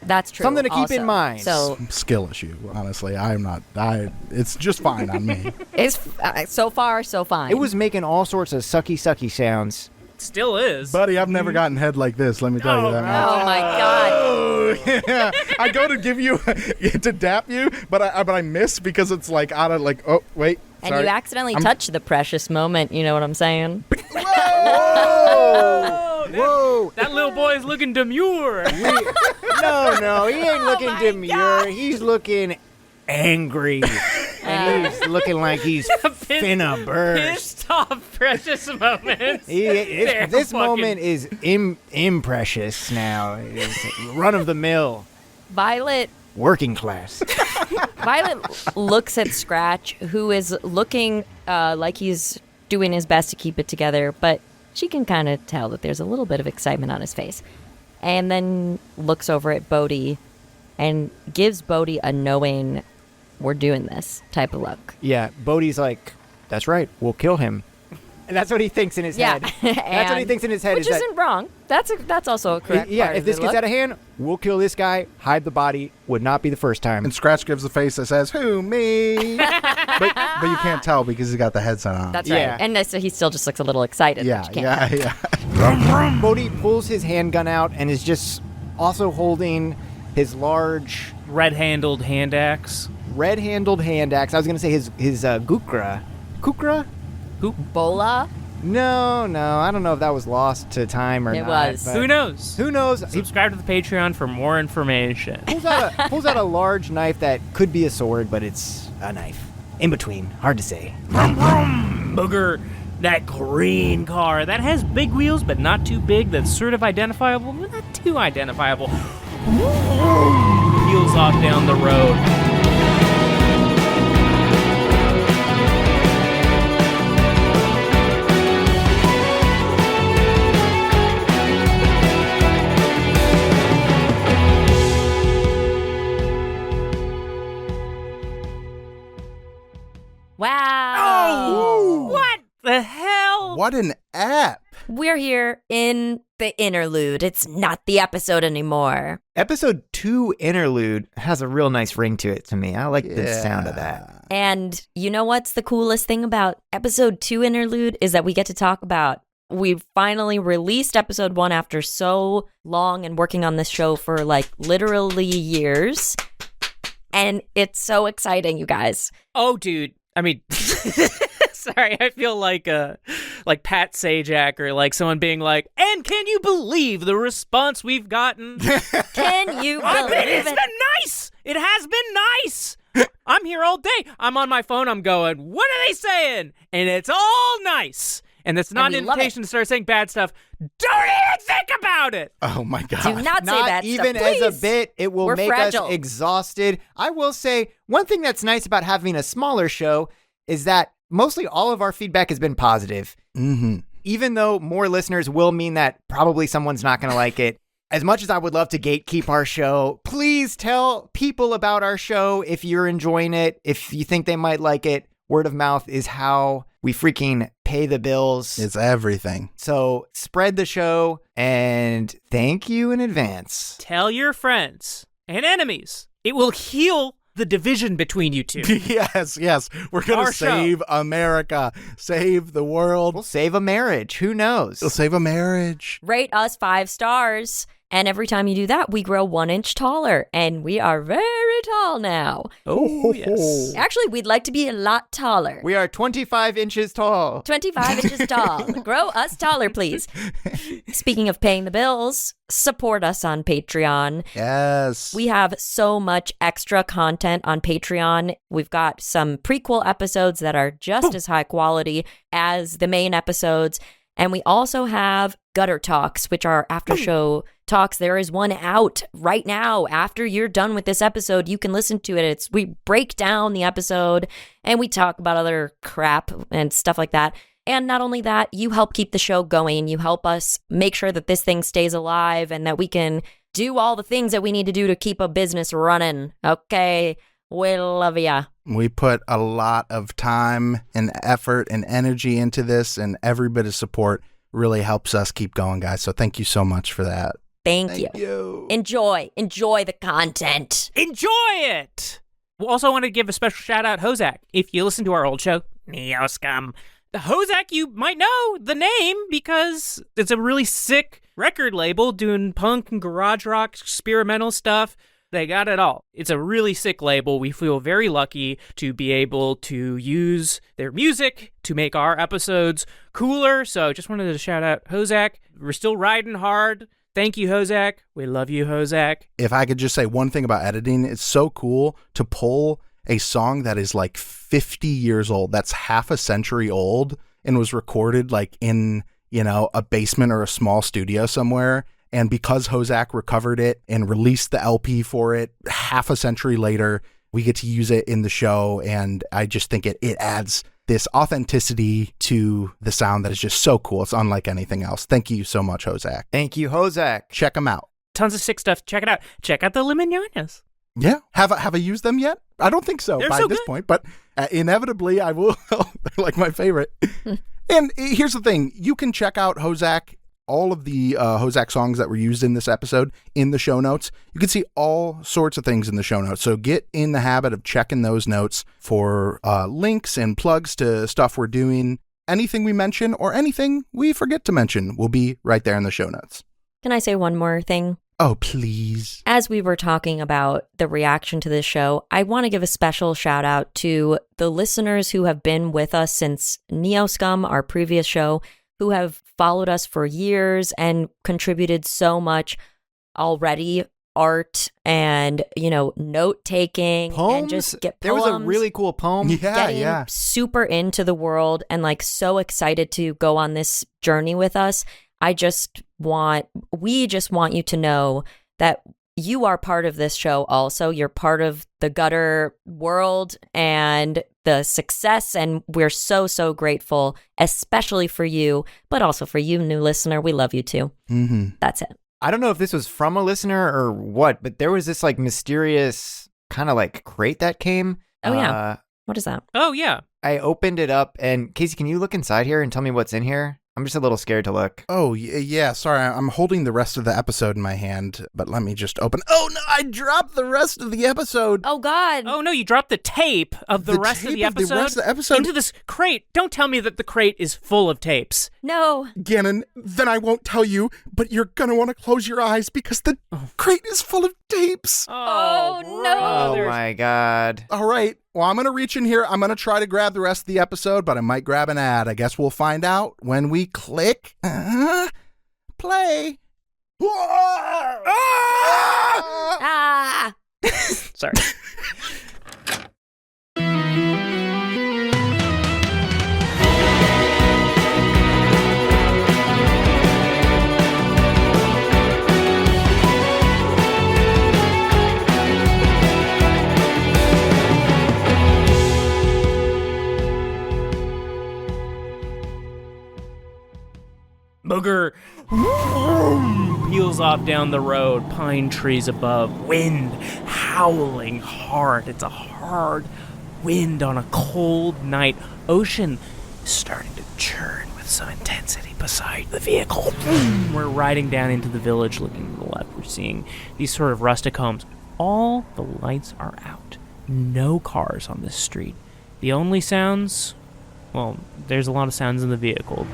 that's true. Something to keep also. in mind. So skill issue, honestly. It's just fine on me. It's so far so fine. It was making all sorts of sucky sounds. Still is. Buddy, I've never gotten head like this, let me tell you that much. Oh my god. Oh, yeah. I go to give you, to dap you, but I miss because it's like out of like, oh, wait. And sorry. you accidentally touch the precious moment, you know what I'm saying? Whoa! Whoa! That little boy is looking demure. No, he ain't looking my demure. God. He's looking angry. And he's looking like he's finna burst. Pissed off precious moments. This moment is imprecious now. It's run of the mill. Violet Working class. Violet looks at Scratch, who is looking like he's doing his best to keep it together, but she can kind of tell that there's a little bit of excitement on his face. And then looks over at Bodhi and gives Bodhi a knowing, we're doing this type of look. Yeah, Bodhi's like, that's right, we'll kill him. And that's what he thinks in his head. That's what he thinks in his head. Which isn't wrong. That's also a correct Yeah, part if of this the gets look. out of hand, we'll kill this guy, hide the body. Would not be the first time. And Scratch gives the face that says, who, me? but you can't tell because he's got the headset on. That's Yeah. right. And so he still just looks a little excited. yeah, but you can't yeah. Bodhi pulls his handgun out and is just also holding his large Red-handled hand axe. red-handled hand axe. I was going to say his Gukra. Kukra? Bola? No, I don't know if that was lost to time or It not. was. but Who knows? Who knows? He Subscribe to the Patreon for more information. pulls out a large knife that could be a sword, but it's a knife. In between. Hard to say. Booger, that green car that has big wheels but not too big, that's sort of identifiable but not too identifiable. Wheels off down the road. Wow. Oh, what the hell? What an app. We're here in the interlude. It's not the episode anymore. Episode 2 interlude has a real nice ring to it to me. I like the sound of that. And you know what's the coolest thing about episode 2 interlude is that we get to talk about, we finally released episode 1 after so long and working on this show for like literally years. And it's so exciting, you guys. Oh, dude. I mean, sorry, I feel like Pat Sajak or like someone being like, and can you believe the response we've gotten? Can you believe It's it? been nice. It has been nice. I'm here all day. I'm on my phone. I'm going, what are they saying? And it's all nice. And that's not And an we love invitation to start saying bad stuff. Don't even think about it. Oh my God. Do not say Not that even stuff, as a please. bit. It will We're make fragile. us exhausted. I will say one thing that's nice about having a smaller show is that mostly all of our feedback has been positive. Mm-hmm. Even though more listeners will mean that probably someone's not going to like it. As much as I would love to gatekeep our show, please tell people about our show if you're enjoying it, if you think they might like it. Word of mouth is how we freaking pay the bills. It's everything. So spread the show and thank you in advance. Tell your friends and enemies. It will heal the division between you two. Yes. We're going Our to show. save America. Save the world. We'll save a marriage. Who knows? We'll save a marriage. Rate us 5 stars. And every time you do that, we grow 1 inch taller. And we are very tall now. Oh, yes. Actually, we'd like to be a lot taller. We are 25 inches tall. 25 inches tall. Grow us taller, please. Speaking of paying the bills, support us on Patreon. Yes. We have so much extra content on Patreon. We've got some prequel episodes that are just as high quality as the main episodes. And we also have Gutter Talks, which are after show talks. There is one out right now. After you're done with this episode, you can listen to it. We break down the episode and we talk about other crap and stuff like that. And not only that, you help keep the show going. You help us make sure that this thing stays alive and that we can do all the things that we need to do to keep a business running. Okay, we love ya. We put a lot of time and effort and energy into this, and every bit of support really helps us keep going, guys. So thank you so much for that. Thank you. Enjoy the content. Enjoy it! We also want to give a special shout out HoZac. If you listen to our old show, Neo Scum, the HoZac, you might know the name because it's a really sick record label doing punk and garage rock experimental stuff. They got it all. It's a really sick label. We feel very lucky to be able to use their music to make our episodes cooler. So just wanted to shout out HoZac. We're still riding hard. Thank you, HoZac. We love you, HoZac. If I could just say one thing about editing, it's so cool to pull a song that is like 50 years old, that's half a century old, and was recorded like in, a basement or a small studio somewhere. And because HoZac recovered it and released the LP for it half a century later, we get to use it in the show. And I just think it adds this authenticity to the sound that is just so cool. It's unlike anything else. Thank you so much, HoZac. Thank you, HoZac. Check them out. Tons of sick stuff. Check it out. Check out the Limonianas. Yeah. Have I used them yet? I don't think so. They're by so this good. point, but inevitably I will. They're like my favorite. And here's the thing. You can check out HoZac, all of the HoZac songs that were used in this episode in the show notes. You can see all sorts of things in the show notes. So get in the habit of checking those notes for links and plugs to stuff we're doing. Anything we mention or anything we forget to mention will be right there in the show notes. Can I say one more thing? Oh, please. As we were talking about the reaction to this show, I want to give a special shout out to the listeners who have been with us since Neo Scum, our previous show, who have followed us for years and contributed so much already. Art and, note taking and just get poems. There was a really cool poem. Getting super into the world and so excited to go on this journey with us. We just want you to know that you are part of this show also. You're part of the Gutter world and the success, and we're so, so grateful, especially for you, but also for you, new listener. We love you too. Mm-hmm. That's it. I don't know if this was from a listener or what, but there was this mysterious kind of crate that came. Oh, yeah. What is that? Oh, yeah. I opened it up, and Casey, can you look inside here and tell me what's in here? I'm just a little scared to look. Oh, yeah. Sorry, I'm holding the rest of the episode in my hand, but let me just open. Oh, no, I dropped the rest of the episode. Oh, God. Oh, no, you dropped the tape of the rest of the episode. The rest of the episode into this crate. Don't tell me that the crate is full of tapes. No. Gannon, then I won't tell you, but you're going to want to close your eyes because the crate is full of tapes. Oh, no. Oh, my God. All right. Well, I'm going to reach in here. I'm going to try to grab the rest of the episode, but I might grab an ad. I guess we'll find out when we click play. Ah! Sorry. Booger peels off down the road, pine trees above, wind howling hard. It's a hard wind on a cold night. Ocean is starting to churn with some intensity beside the vehicle. We're riding down into the village, looking to the left. We're seeing these sort of rustic homes. All the lights are out. No cars on this street. The only sounds, well, there's a lot of sounds in the vehicle.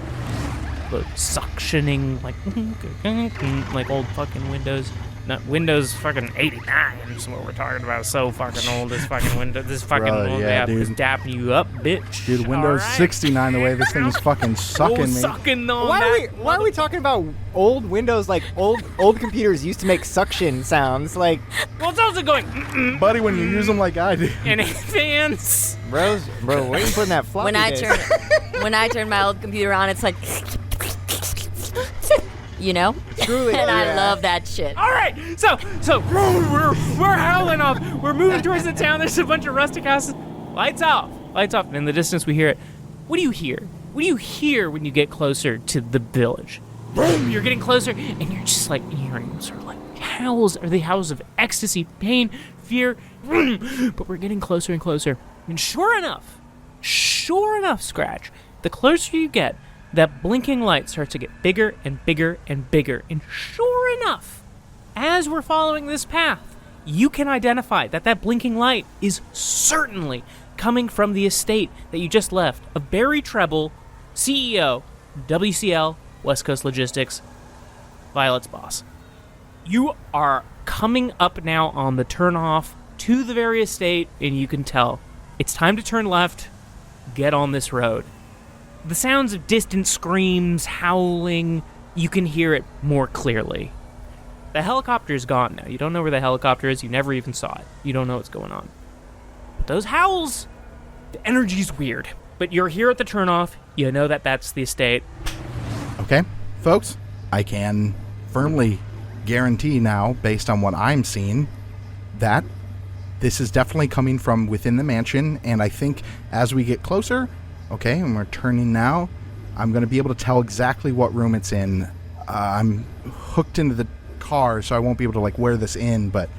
But suctioning, like old fucking Windows. Not Windows fucking 89 is what we're talking about. So fucking old, this fucking Windows, this fucking Bro, old yeah, app dude. is dapping you up, bitch. Dude, Windows 69, the way this thing is fucking sucking me. Sucking on Why are we talking about old Windows? Old computers used to make suction sounds. Well, it's also going, Buddy, when you use them like I do. and advance. Bro, where are you putting that floppy When I disk? turn my old computer on, it's like you know? Truly. And I love that shit. All right, so we're howling off. We're moving towards the town. There's a bunch of rustic houses. Lights off. And in the distance we hear it. What do you hear? What do you hear when you get closer to the village? Boom! You're getting closer, and you're just like hearing sort of like howls, or the howls of ecstasy, pain, fear. But we're getting closer and closer. And sure enough, Scratch, the closer you get, that blinking light starts to get bigger and bigger and bigger. And sure enough, as we're following this path, you can identify that blinking light is certainly coming from the estate that you just left of Barry Treble, CEO, WCL, West Coast Logistics, Violet's boss. You are coming up now on the turnoff to the very estate, and you can tell it's time to turn left, get on this road. The sounds of distant screams, howling, you can hear it more clearly. The helicopter's gone now. You don't know where the helicopter is. You never even saw it. You don't know what's going on. But those howls, the energy's weird. But you're here at the turnoff. You know that that's the estate. Okay, folks, I can firmly guarantee now, based on what I'm seeing, that this is definitely coming from within the mansion. And I think as we get closer, okay, and we're turning now, I'm going to be able to tell exactly what room it's in. I'm hooked into the car, so I won't be able to like wear this in, but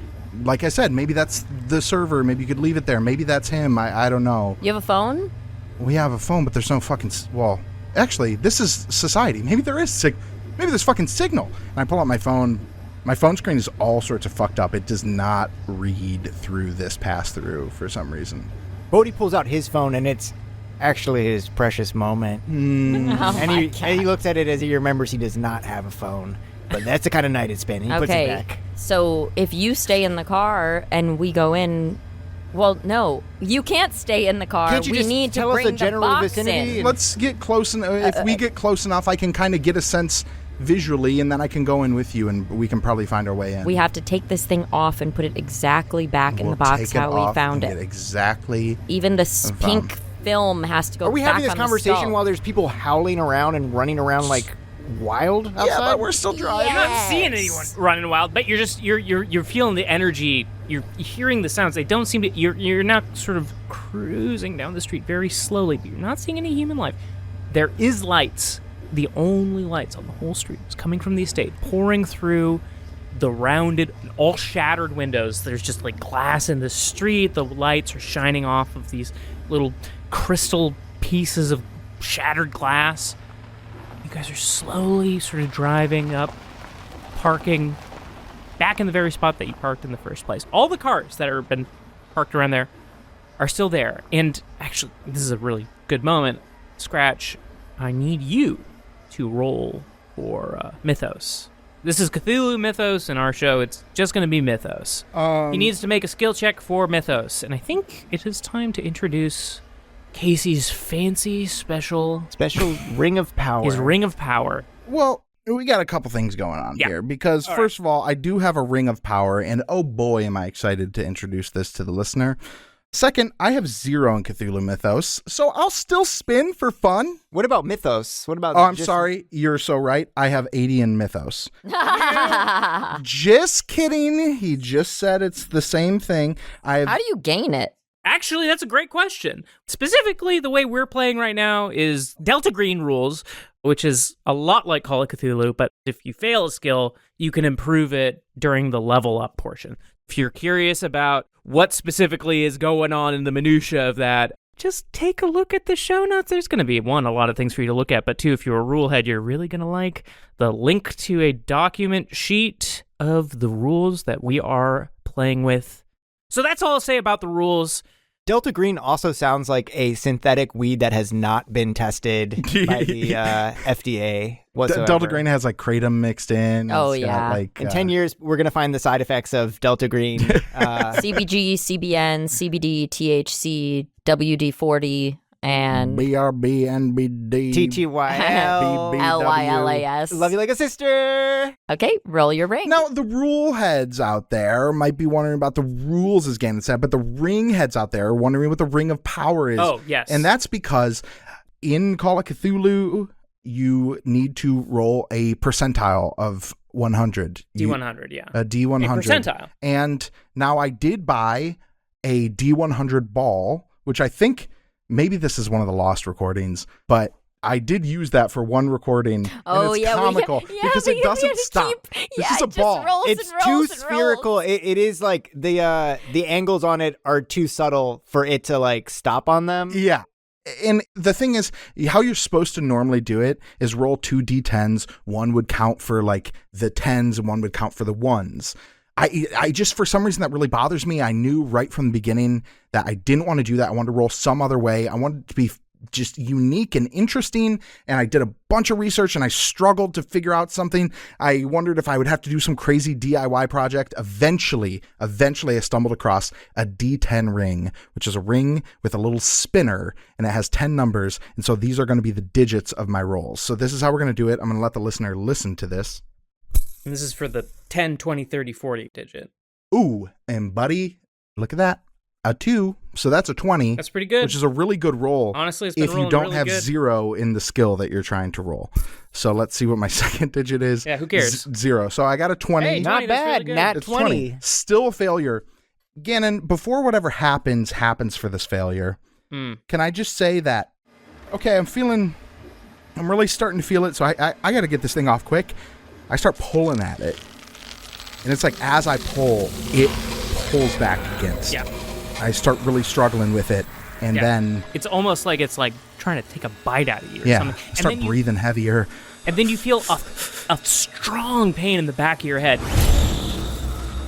like I said, maybe that's the server. Maybe you could leave it there. Maybe that's him. I don't know. You have a phone? We have a phone, but there's no fucking... Well, actually, this is society. Maybe there is maybe there's fucking signal. And I pull out my phone. My phone screen is all sorts of fucked up. It does not read through this pass-through for some reason. Bodhi pulls out his phone, and it's actually his precious moment. Oh And he looks at it as he remembers he does not have a phone. But that's the kind of night it's been. He puts it back. So if you stay in the car and we go in, well, no, you can't stay in the car. Can't you we just need tell to us bring the the general box vicinity? in. Let's get close enough. If we get close enough, I can kind of get a sense visually, and then I can go in with you, and we can probably find our way in. We have to take this thing off and put it exactly back in the box how we found it. Exactly. Even the pink film has to go back. Are we having this on the conversation skull. while there's people howling around and running around like wild outside? Yeah, but we're still driving. You're not seeing anyone running wild, but you're feeling the energy. You're hearing the sounds. They don't seem to. You're now sort of cruising down the street very slowly, but you're not seeing any human life. There is lights. The only lights on the whole street is coming from the estate, pouring through the rounded, all shattered windows. There's just like glass in the street. The lights are shining off of these little crystal pieces of shattered glass. You guys are slowly sort of driving up, parking back in the very spot that you parked in the first place. All the cars that have been parked around there are still there. And actually, this is a really good moment. Scratch, I need you to roll for Mythos. This is Cthulhu Mythos in our show. It's just going to be Mythos. He needs to make a skill check for Mythos. And I think it is time to introduce Casey's fancy special Ring of Power. His Ring of Power. Well, we got a couple things going on Yeah. here, because first of all, I do have a Ring of Power, and oh boy, am I excited to introduce this to the listener. Second, I have 0 in Cthulhu Mythos, so I'll still spin for fun. What about Mythos? What about... Oh, I'm sorry. You're so right. I have 80 in Mythos. Just kidding. He just said it's the same thing. How do you gain it? Actually, that's a great question. Specifically, the way we're playing right now is Delta Green rules, which is a lot like Call of Cthulhu, but if you fail a skill, you can improve it during the level up portion. If you're curious about what specifically is going on in the minutia of that, just take a look at the show notes. There's going to be, 1, a lot of things for you to look at, but 2, if you're a rule head, you're really going to like the link to a document sheet of the rules that we are playing with. So that's all I'll say about the rules. Delta Green also sounds like a synthetic weed that has not been tested by the FDA whatsoever. Delta Green has like kratom mixed in. Oh, It's got, yeah. like, In 10 years, we're going to find the side effects of Delta Green. CBG, CBN, CBD, THC, WD-40, and BRB, NBD. TTYL. LYLAS. Love you like a sister. Okay, roll your ring. Now, the rule heads out there might be wondering about the rules, as Gannon said, but the ring heads out there are wondering what the Ring of Power is. Oh, yes. And that's because in Call of Cthulhu, you need to roll a percentile of 100. D100, yeah. A D100. A percentile. And now I did buy a D100 ball, which I think maybe this is one of the lost recordings, but I did use that for one recording. Oh, and it's yeah, comical because it doesn't stop. This is a ball. It's too spherical. It is like the angles on it are too subtle for it to like stop on them. Yeah. And the thing is, how you're supposed to normally do it is roll 2 D10s. One would count for like the 10s and one would count for the 1s. I just, for some reason, that really bothers me. I knew right from the beginning that I didn't want to do that. I wanted to roll some other way. I wanted it to be just unique and interesting. And I did a bunch of research and I struggled to figure out something. I wondered if I would have to do some crazy DIY project. Eventually I stumbled across a D10 ring, which is a ring with a little spinner and it has 10 numbers. And so these are going to be the digits of my rolls. So this is how we're going to do it. I'm going to let the listener listen to this. And this is for the 10, 20, 30, 40 digit. Ooh, and buddy, look at that. A 2, so that's a 20. That's pretty good. Which is a really good roll. Honestly, it's been if you rolling don't really have good. 0 in the skill that you're trying to roll. So let's see what my second digit is. Yeah, who cares? 0. So I got a 20. Hey, Not 20, that's really bad. good. Nat It's 20. Still a failure. Gannon, before whatever happens for this failure, can I just say that, okay, I'm really starting to feel it, so I got to get this thing off quick. I start pulling at it. And it's like as I pull, it pulls back against. Yeah. I start really struggling with it. And then... It's almost like it's like trying to take a bite out of you or Yeah, something. I start breathing heavier. And then you feel a strong pain in the back of your head.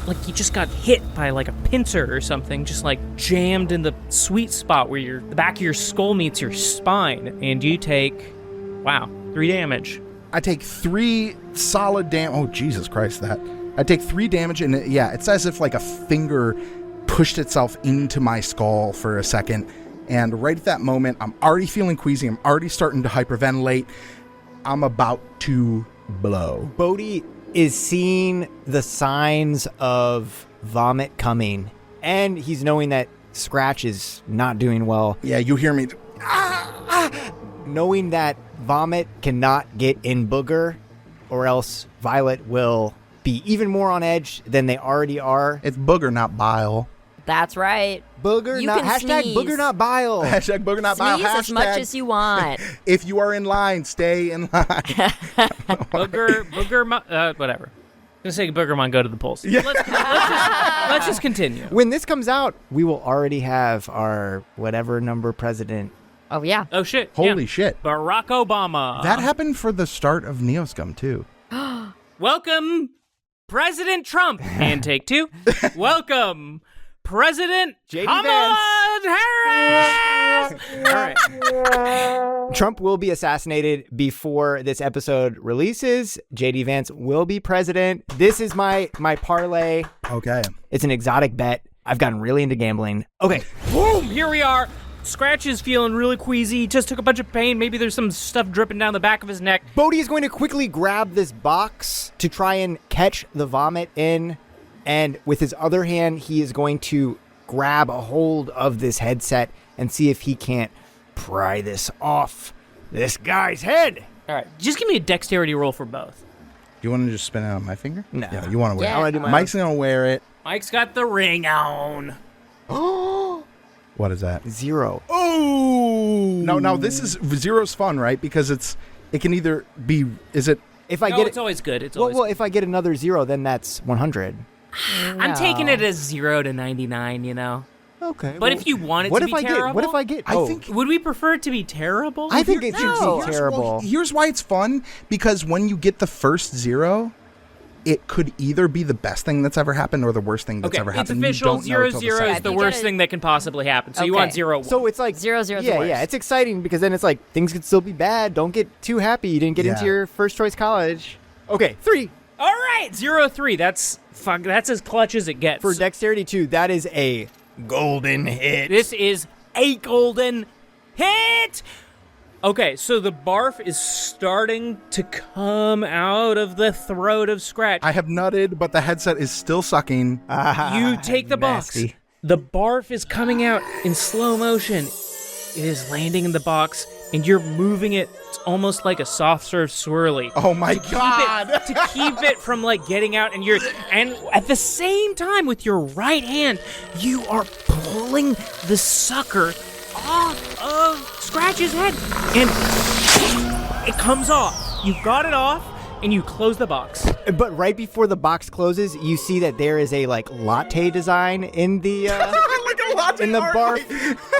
Like you just got hit by like a pincer or something, just like jammed in the sweet spot where the back of your skull meets your spine. And you take, 3 damage. I take 3 solid damage. Oh, Jesus Christ, that. I take 3 damage, and it's as if like a finger pushed itself into my skull for a second. And right at that moment, I'm already feeling queasy. I'm already starting to hyperventilate. I'm about to blow. Bodhi is seeing the signs of vomit coming, and he's knowing that Scratch is not doing well. Yeah, you hear me. Knowing that vomit cannot get in Booger, or else Violet will be even more on edge than they already are. It's Booger, not bile. That's right. Booger, You not can hashtag sneeze. Booger, not bile. Hashtag Booger, not bile. Sneeze as much as you want. If you are in line, stay in line. Whatever. I'm gonna say Boogermon, go to the polls. Yeah. Let's just continue. When this comes out, we will already have our whatever number president. Oh, yeah. Oh shit! Holy shit. Barack Obama. That happened for the start of Neoscum, too. Welcome, President Trump. And take 2. Welcome, President JD Kamala Harris. All right. Trump will be assassinated before this episode releases. JD Vance will be president. This is my parlay. Okay. It's an exotic bet. I've gotten really into gambling. Okay. Boom! Here we are. Scratch is feeling really queasy. He just took a bunch of pain. Maybe there's some stuff dripping down the back of his neck. Bodhi is going to quickly grab this box to try and catch the vomit in. And with his other hand, he is going to grab a hold of this headset and see if he can't pry this off this guy's head. All right. Just give me a dexterity roll for both. Do you want to just spin it on my finger? No. Yeah, you want to wear Yeah. it. I want to do my Mike's going to wear it. Mike's got the ring on. What is that? 0. Oh! No, this is... Zero's fun, right? Because it can either be... Is it... If I No, get it's always good. It's well, always well, if I get another 0, then that's 100. I'm taking it as 0 to 99, you know? Okay. But if you want it what to if be I terrible? Get? What if I get? I oh, think... Would we prefer it to be terrible? I think it should No. be terrible. Well, here's why it's fun. Because when you get the first 0... It could either be the best thing that's ever happened or the worst thing that's ever happened. It's official. You don't know 0 till the 0 second. is the You worst gotta- thing that can possibly happen. So you Okay. want 0 1. So it's like 0 0 is yeah, the worst. yeah. It's exciting because then it's like things could still be bad. Don't get too happy. You didn't get into Yeah. your first choice college. Okay, 3 All right, 0 3. That's as clutch as it gets. for dexterity 2. That is a golden hit. This is a golden hit. Okay, so the barf is starting to come out of the throat of Scratch. I have nutted, but the headset is still sucking. You take the box. nasty. The barf is coming out in slow motion. It is landing in the box. and you're moving it almost like a soft serve swirly. Oh my God! To keep it from like getting out, and at the same time with your right hand, you are pulling the sucker off of Scratch's head, and it comes off. You got it off, and you close the box. But right before the box closes, you see that there is a like latte design in the in the bar,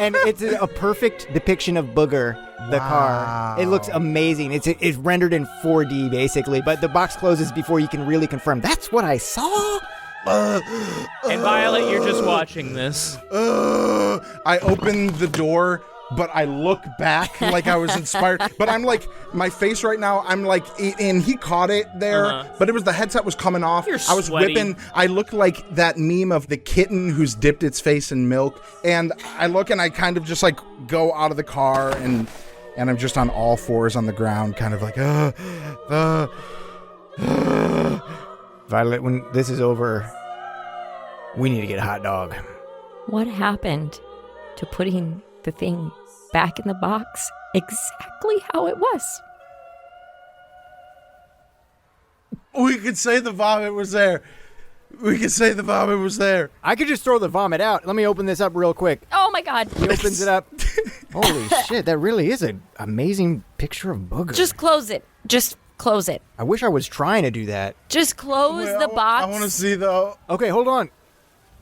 and it's a perfect depiction of Booger, the car. It looks amazing. It's rendered in 4D basically, but the box closes before you can really confirm. That's what I saw. And Violet, you're just watching this. I opened the door, but I look back like I was inspired. But I'm like, my face right now, I'm like, and he caught it there, but it was the headset was coming off. I was sweaty. whipping. I look like that meme of the kitten who's dipped its face in milk. And I look and I kind of just like go out of the car and I'm just on all fours on the ground, kind of like, Violet, when this is over, we need to get a hot dog. What happened to putting the thing back in the box exactly how it was? We could say the vomit was there. We could say the vomit was there. I could just throw the vomit out. Let me open this up real quick. Oh my God. He opens it up. Holy shit, that really is an amazing picture of Booger. Just close it. Just close it. I wish I was trying to do that. Just close the box. I want to see though. Okay, hold on.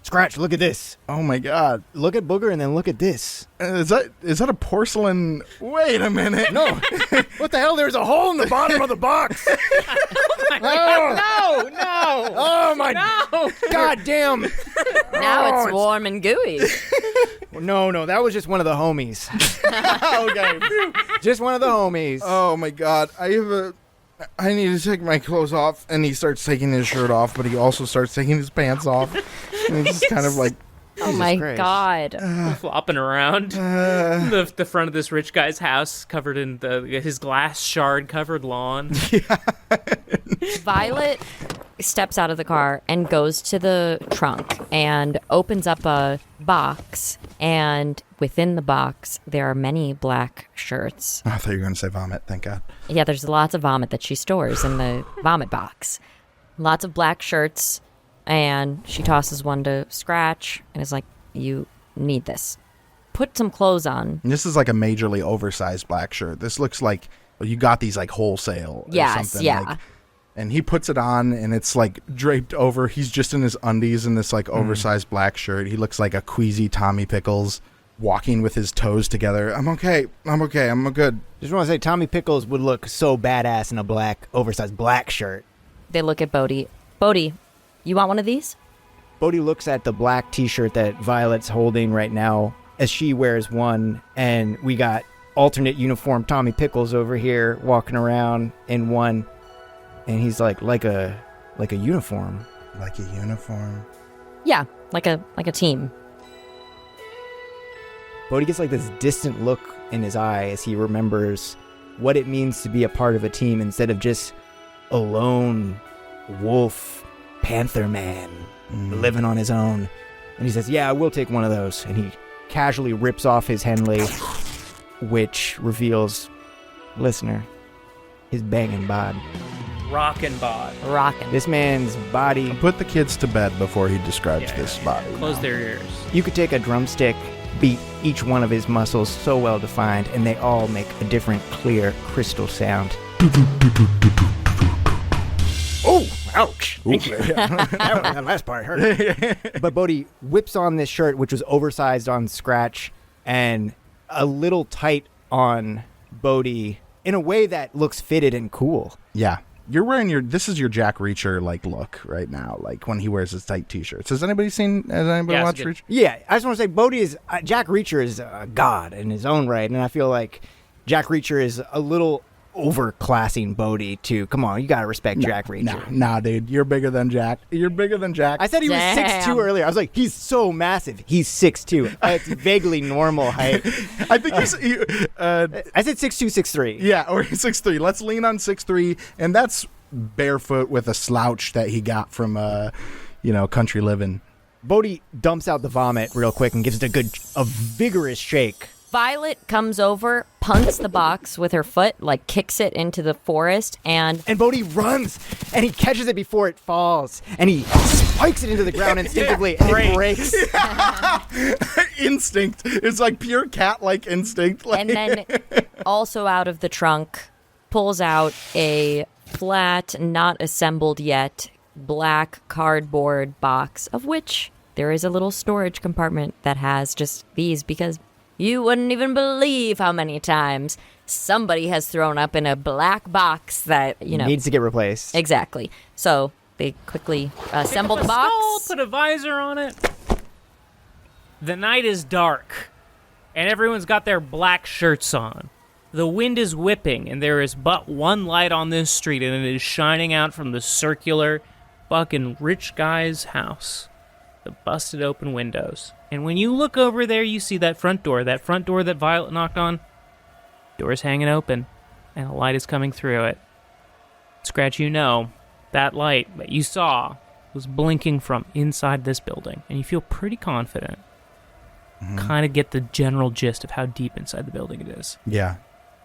Scratch, look at this. Oh my God. Look at Booger and then look at this. Is that a porcelain? Wait a minute. No. What the hell? There's a hole in the bottom of the box. No! Oh my God damn. Now it's warm and gooey. No, that was just one of the homies. Okay. Just one of the homies. Oh my God. I need to take my clothes off, and he starts taking his shirt off, but he also starts taking his pants off, and he's just kind of like, Oh my Christ. God. Flopping around the front of this rich guy's house, covered in his glass shard covered lawn. Violet steps out of the car and goes to the trunk and opens up a box, and within the box there are many black shirts. I thought you were going to say vomit. Thank God. Yeah, there's lots of vomit that she stores in the vomit box. Lots of black shirts, and she tosses one to Scratch and is like, you need this. Put some clothes on. And this is like a majorly oversized black shirt. This looks like you got these like wholesale or Yes, something. yeah. Like, and he puts it on, and it's like draped over. He's just in his undies in this like oversized black shirt. He looks like a queasy Tommy Pickles walking with his toes together. I'm okay. I'm good. Just want to say, Tommy Pickles would look so badass in a black, oversized black shirt. They look at Bodhi. Bodhi, you want one of these? Bodhi looks at the black t-shirt that Violet's holding right now as she wears one, and we got alternate uniform Tommy Pickles over here walking around in one, and he's like a uniform. Like a uniform. Yeah, like a team. Bodhi gets like this distant look in his eye as he remembers what it means to be a part of a team instead of just a lone wolf panther man living on his own. And he says, yeah, I will take one of those. And he casually rips off his Henley, which reveals, listener, his banging bod. Rockin' bod. Rockin'. This man's body, Put the kids to bed before he describes this body. Close their ears. you could take a drumstick, beat each one of his muscles so well defined, and they all make a different, clear, crystal sound. Oh, ouch. Thank you. That last part hurt. But Bodhi whips on this shirt, which was oversized on Scratch and a little tight on Bodhi in a way that looks fitted and cool. Yeah. You're wearing this is your Jack Reacher like look right now, like when he wears his tight t-shirts. Has anybody Yeah, watched it's Reacher? Yeah, I just want to say Bodhi is, Jack Reacher is a god in his own right, and I feel like Jack Reacher is a little overclassing Bodhi too. Come on, you gotta respect Jack Reacher. Nah, dude, you're bigger than Jack. You're bigger than Jack. I said he was Damn. 6'2" earlier. I was like, he's so massive. He's 6'2". It's vaguely normal height. I think I said 6'2", 6'3". yeah, or 6'3". Let's lean on 6'3", and that's barefoot with a slouch that he got from country living. Bodhi dumps out the vomit real quick and gives it a vigorous shake Violet comes over, punts the box with her foot, like kicks it into the forest, and Bodhi runs, and he catches it before it falls, and he spikes it into the ground instinctively, and it breaks. Instinct. It's like pure cat-like instinct. and then also out of the trunk pulls out a flat, not assembled yet, black cardboard box, of which there is a little storage compartment that has just these, because you wouldn't even believe how many times somebody has thrown up in a black box that, needs to get replaced. Exactly. So they quickly assemble the box. Skull, put a visor on it. The night is dark, and everyone's got their black shirts on. The wind is whipping, and there is but one light on this street, and it is shining out from the circular fucking rich guy's house. The busted open windows. And when you look over there, you see that front door that Violet knocked on. Door's hanging open, and a light is coming through it. Scratch, that light that you saw was blinking from inside this building, and you feel pretty confident. Kind of get the general gist of how deep inside the building it is. Yeah.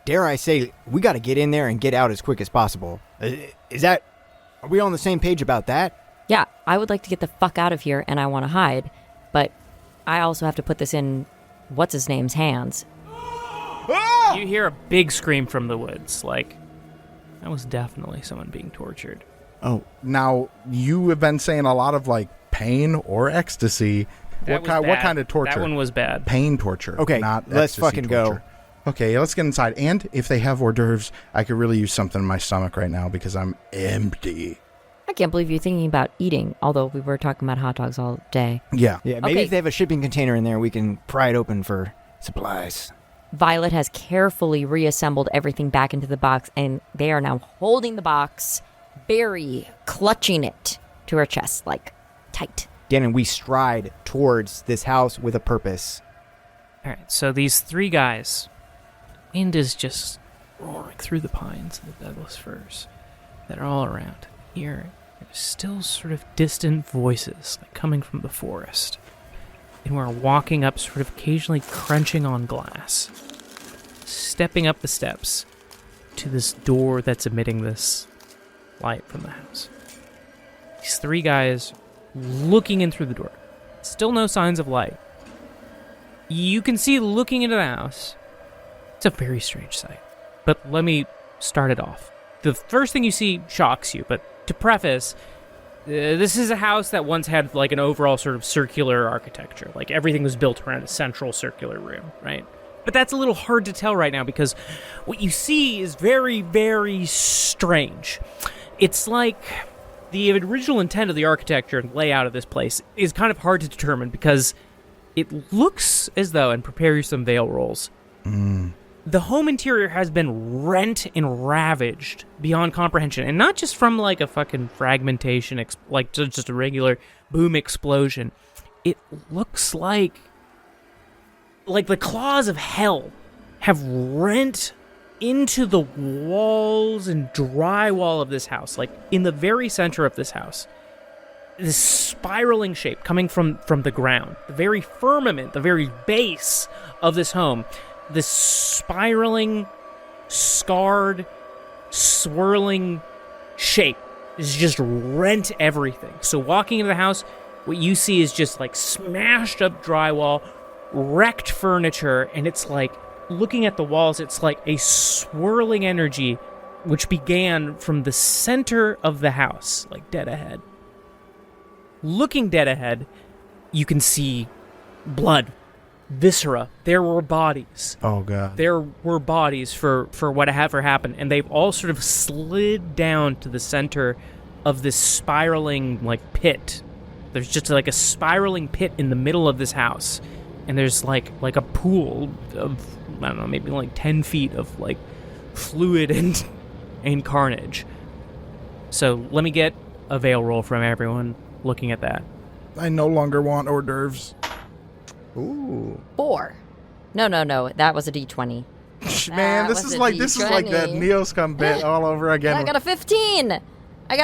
Dare I say, we got to get in there and get out as quick as possible. Are we on the same page about that? Yeah, I would like to get the fuck out of here, and I want to hide, but I also have to put this in what's-his-name's hands. You hear a big scream from the woods, like, that was definitely someone being tortured. Oh, now you have been saying a lot of like pain or ecstasy. What kind of torture? That one was bad. Pain torture. Okay, not let's ecstasy fucking torture. go. Okay, let's get inside. And if they have hors d'oeuvres, I could really use something in my stomach right now because I'm empty. I can't believe you're thinking about eating, although we were talking about hot dogs all day. Yeah. Yeah, maybe Okay. if they have a shipping container in there, we can pry it open for supplies. Violet has carefully reassembled everything back into the box, and they are now holding the box, very clutching it to her chest, like tight. Gannon, we stride towards this house with a purpose. All right, so these three guys, wind is just roaring through the pines and the Douglas firs that are all around. Here, there's still sort of distant voices like coming from the forest. And we're walking up, sort of occasionally crunching on glass, stepping up the steps to this door that's emitting this light from the house. These three guys looking in through the door. Still no signs of light. You can see looking into the house. It's a very strange sight. But let me start it off. The first thing you see shocks you, but to preface, this is a house that once had like an overall sort of circular architecture. Like everything was built around a central circular room, right? But that's a little hard to tell right now because what you see is very, very strange. It's like the original intent of the architecture and layout of this place is kind of hard to determine because it looks as though, and prepare you some veil rolls, the home interior has been rent and ravaged beyond comprehension. And not just from like a fucking fragmentation, like just a regular boom explosion. It looks like the claws of hell have rent into the walls and drywall of this house. Like in the very center of this house, this spiraling shape coming from the ground, the very firmament, the very base of this home. This spiraling, scarred, swirling shape is just rent everything. So walking into the house, what you see is just like smashed up drywall, wrecked furniture, and it's like, looking at the walls, it's like a swirling energy which began from the center of the house, like dead ahead. Looking dead ahead, you can see blood. Viscera. There were bodies. Oh, God. There were bodies for whatever happened, and they've all sort of slid down to the center of this spiraling, like, pit. There's just, like, a spiraling pit in the middle of this house, and there's, like a pool of, I don't know, maybe, like, 10 feet of, like, fluid and carnage. So let me get a veil roll from everyone looking at that. I no longer want hors d'oeuvres. Ooh. 4. No. That was a D20. Man, this was is a like that D20. Neoscum bit all over again. I got a 15. On a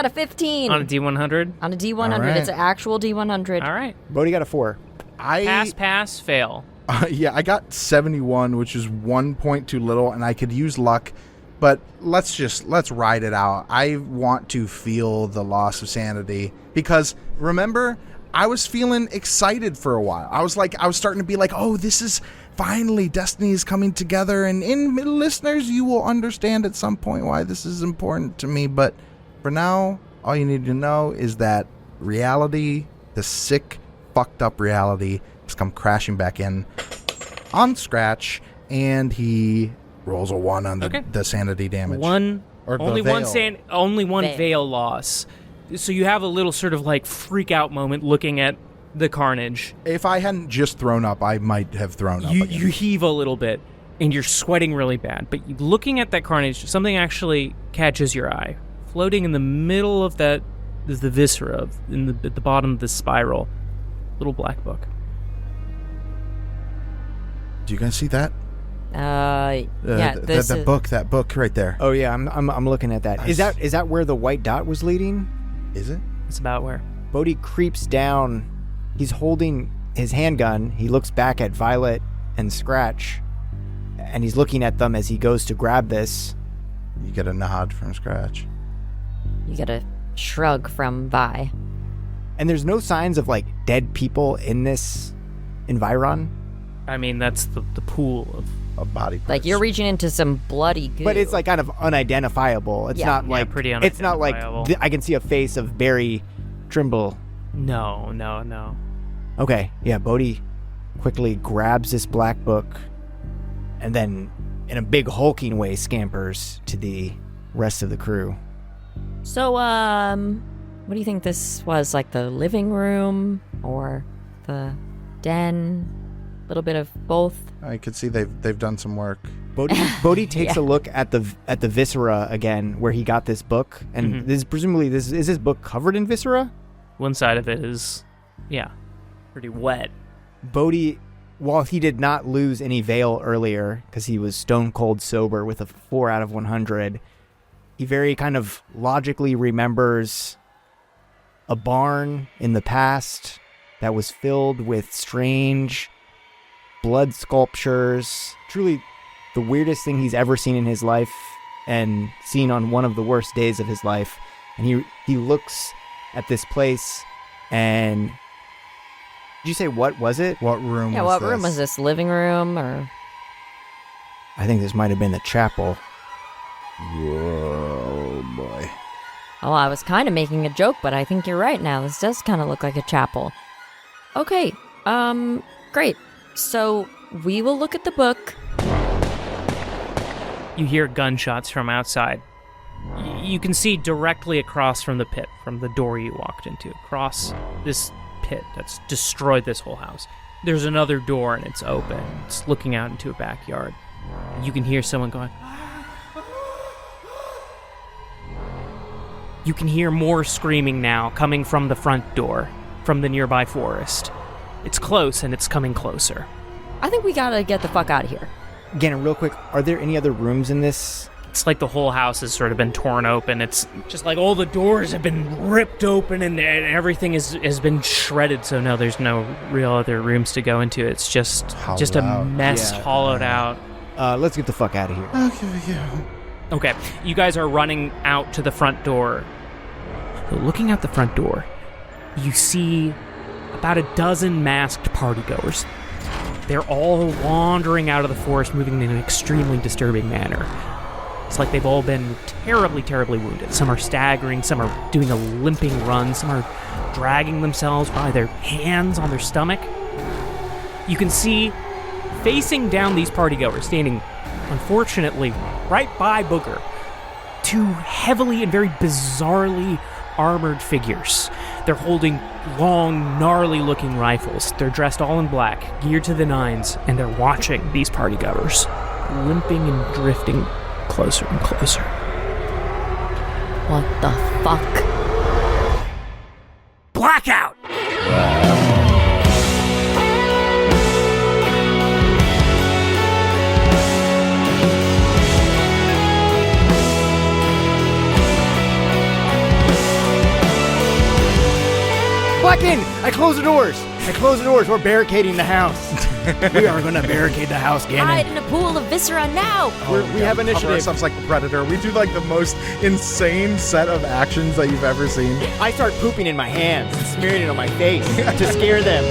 D100? On a D100. All right. It's an actual D100. All right. Bodhi got a 4. Pass, fail. Yeah, I got 71, which is 1 point too little, and I could use luck, but let's ride it out. I want to feel the loss of sanity because remember, I was feeling excited for a while. I was starting to be like, oh, this is finally destiny is coming together, and listeners, you will understand at some point why this is important to me. But for now, all you need to know is that reality, the sick, fucked up reality, has come crashing back in on Scratch, and he rolls a 1 on the sanity damage. Only one veil loss. So you have a little sort of like freak out moment looking at the carnage. If I hadn't just thrown up, I might have thrown up again. You heave a little bit, and you're sweating really bad. But looking at that carnage, something actually catches your eye. Floating in the middle of that is the viscera at the bottom of the spiral. Little black book. Do you guys see that? Yeah. That book right there. Oh yeah, I'm looking at that. Is that where the white dot was leading? Is it? It's about where? Bodhi creeps down. He's holding his handgun. He looks back at Violet and Scratch, and he's looking at them as he goes to grab this. You get a nod from Scratch. You get a shrug from Vi. And there's no signs of like dead people in this environ. I mean, that's the pool of a body. Like you're reaching into some bloody goo. But it's like kind of unidentifiable. It's not like pretty unidentifiable. It's not like I can see a face of Barry Trimble. No. Okay, yeah, Bodhi quickly grabs this black book and then in a big hulking way scampers to the rest of the crew. So, what do you think this was? Like the living room or the den? A little bit of both. I could see they've done some work. Bodhi takes a look at the viscera again, where he got this book, and this is this book covered in viscera. One side of it is, pretty wet. Bodhi, while he did not lose any veil earlier because he was stone cold sober with a 4 out of 100, he very kind of logically remembers a barn in the past that was filled with strange blood sculptures. Truly the weirdest thing he's ever seen in his life, and seen on one of the worst days of his life. And he looks at this place, and did you say what was it? What room was this? Yeah, what room was this? Living room or? I think this might have been the chapel. Whoa, boy. Oh, I was kind of making a joke, but I think you're right now. This does kind of look like a chapel. Okay, great. So we will look at the book. You hear gunshots from outside. You can see directly across from the pit, from the door you walked into, across this pit that's destroyed this whole house. There's another door and it's open. It's looking out into a backyard. You can hear someone going. You can hear more screaming now coming from the front door, from the nearby forest. It's close and it's coming closer. I think we gotta get the fuck out of here. Gannon, real quick, are there any other rooms in this? It's like the whole house has sort of been torn open. It's just like all the doors have been ripped open and everything has been shredded. So no, there's no real other rooms to go into. It's just a mess, hollowed out. Let's get the fuck out of here. Okay, yeah. Okay, you guys are running out to the front door. So looking out the front door, you see about a dozen masked partygoers. They're all wandering out of the forest, moving in an extremely disturbing manner. It's like they've all been terribly, terribly wounded. Some are staggering, some are doing a limping run, some are dragging themselves by their hands on their stomach. You can see, facing down these partygoers, standing, unfortunately, right by Booger, two heavily and very bizarrely armored figures. They're holding long, gnarly-looking rifles. They're dressed all in black, geared to the nines, and they're watching these partygoers, limping and drifting closer and closer. What the fuck? Blackout! Blacken! I close the doors! Hey, close the doors. We're barricading the house. We are going to barricade the house, Gannon. Hide in a pool of viscera now! We have Cover initiative. ourselves like the Predator. We do like the most insane set of actions that you've ever seen. I start pooping in my hands and smearing it on my face to scare them.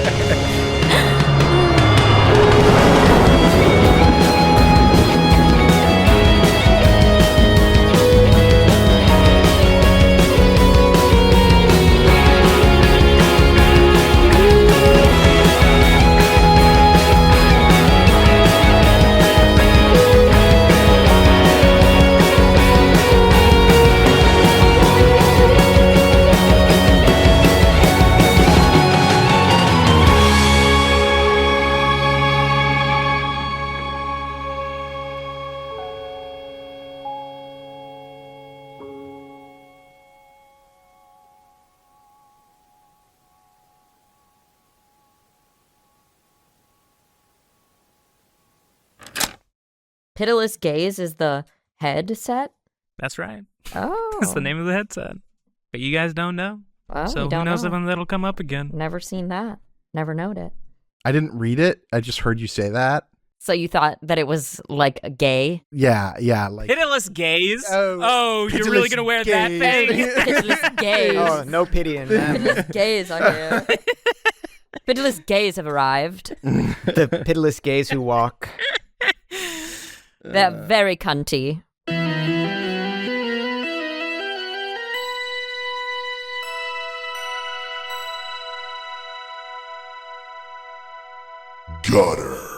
Pitiless Gaze is the headset? That's right. Oh. That's the name of the headset. But you guys don't know. Well, So we don't who knows know. when that'll come up again. Never seen that. Never knowed it. I didn't read it. I just heard you say that. So you thought that it was like a gay? Yeah, like Pitiless gaze? Oh, Oh, you're really pitiless going to wear that gaze. thing? Pitiless Gaze. Oh, no pity in them. Pitiless Gays are here. Pitiless Gays have arrived. The pitiless gays who walk. They're very cunty. Gutter.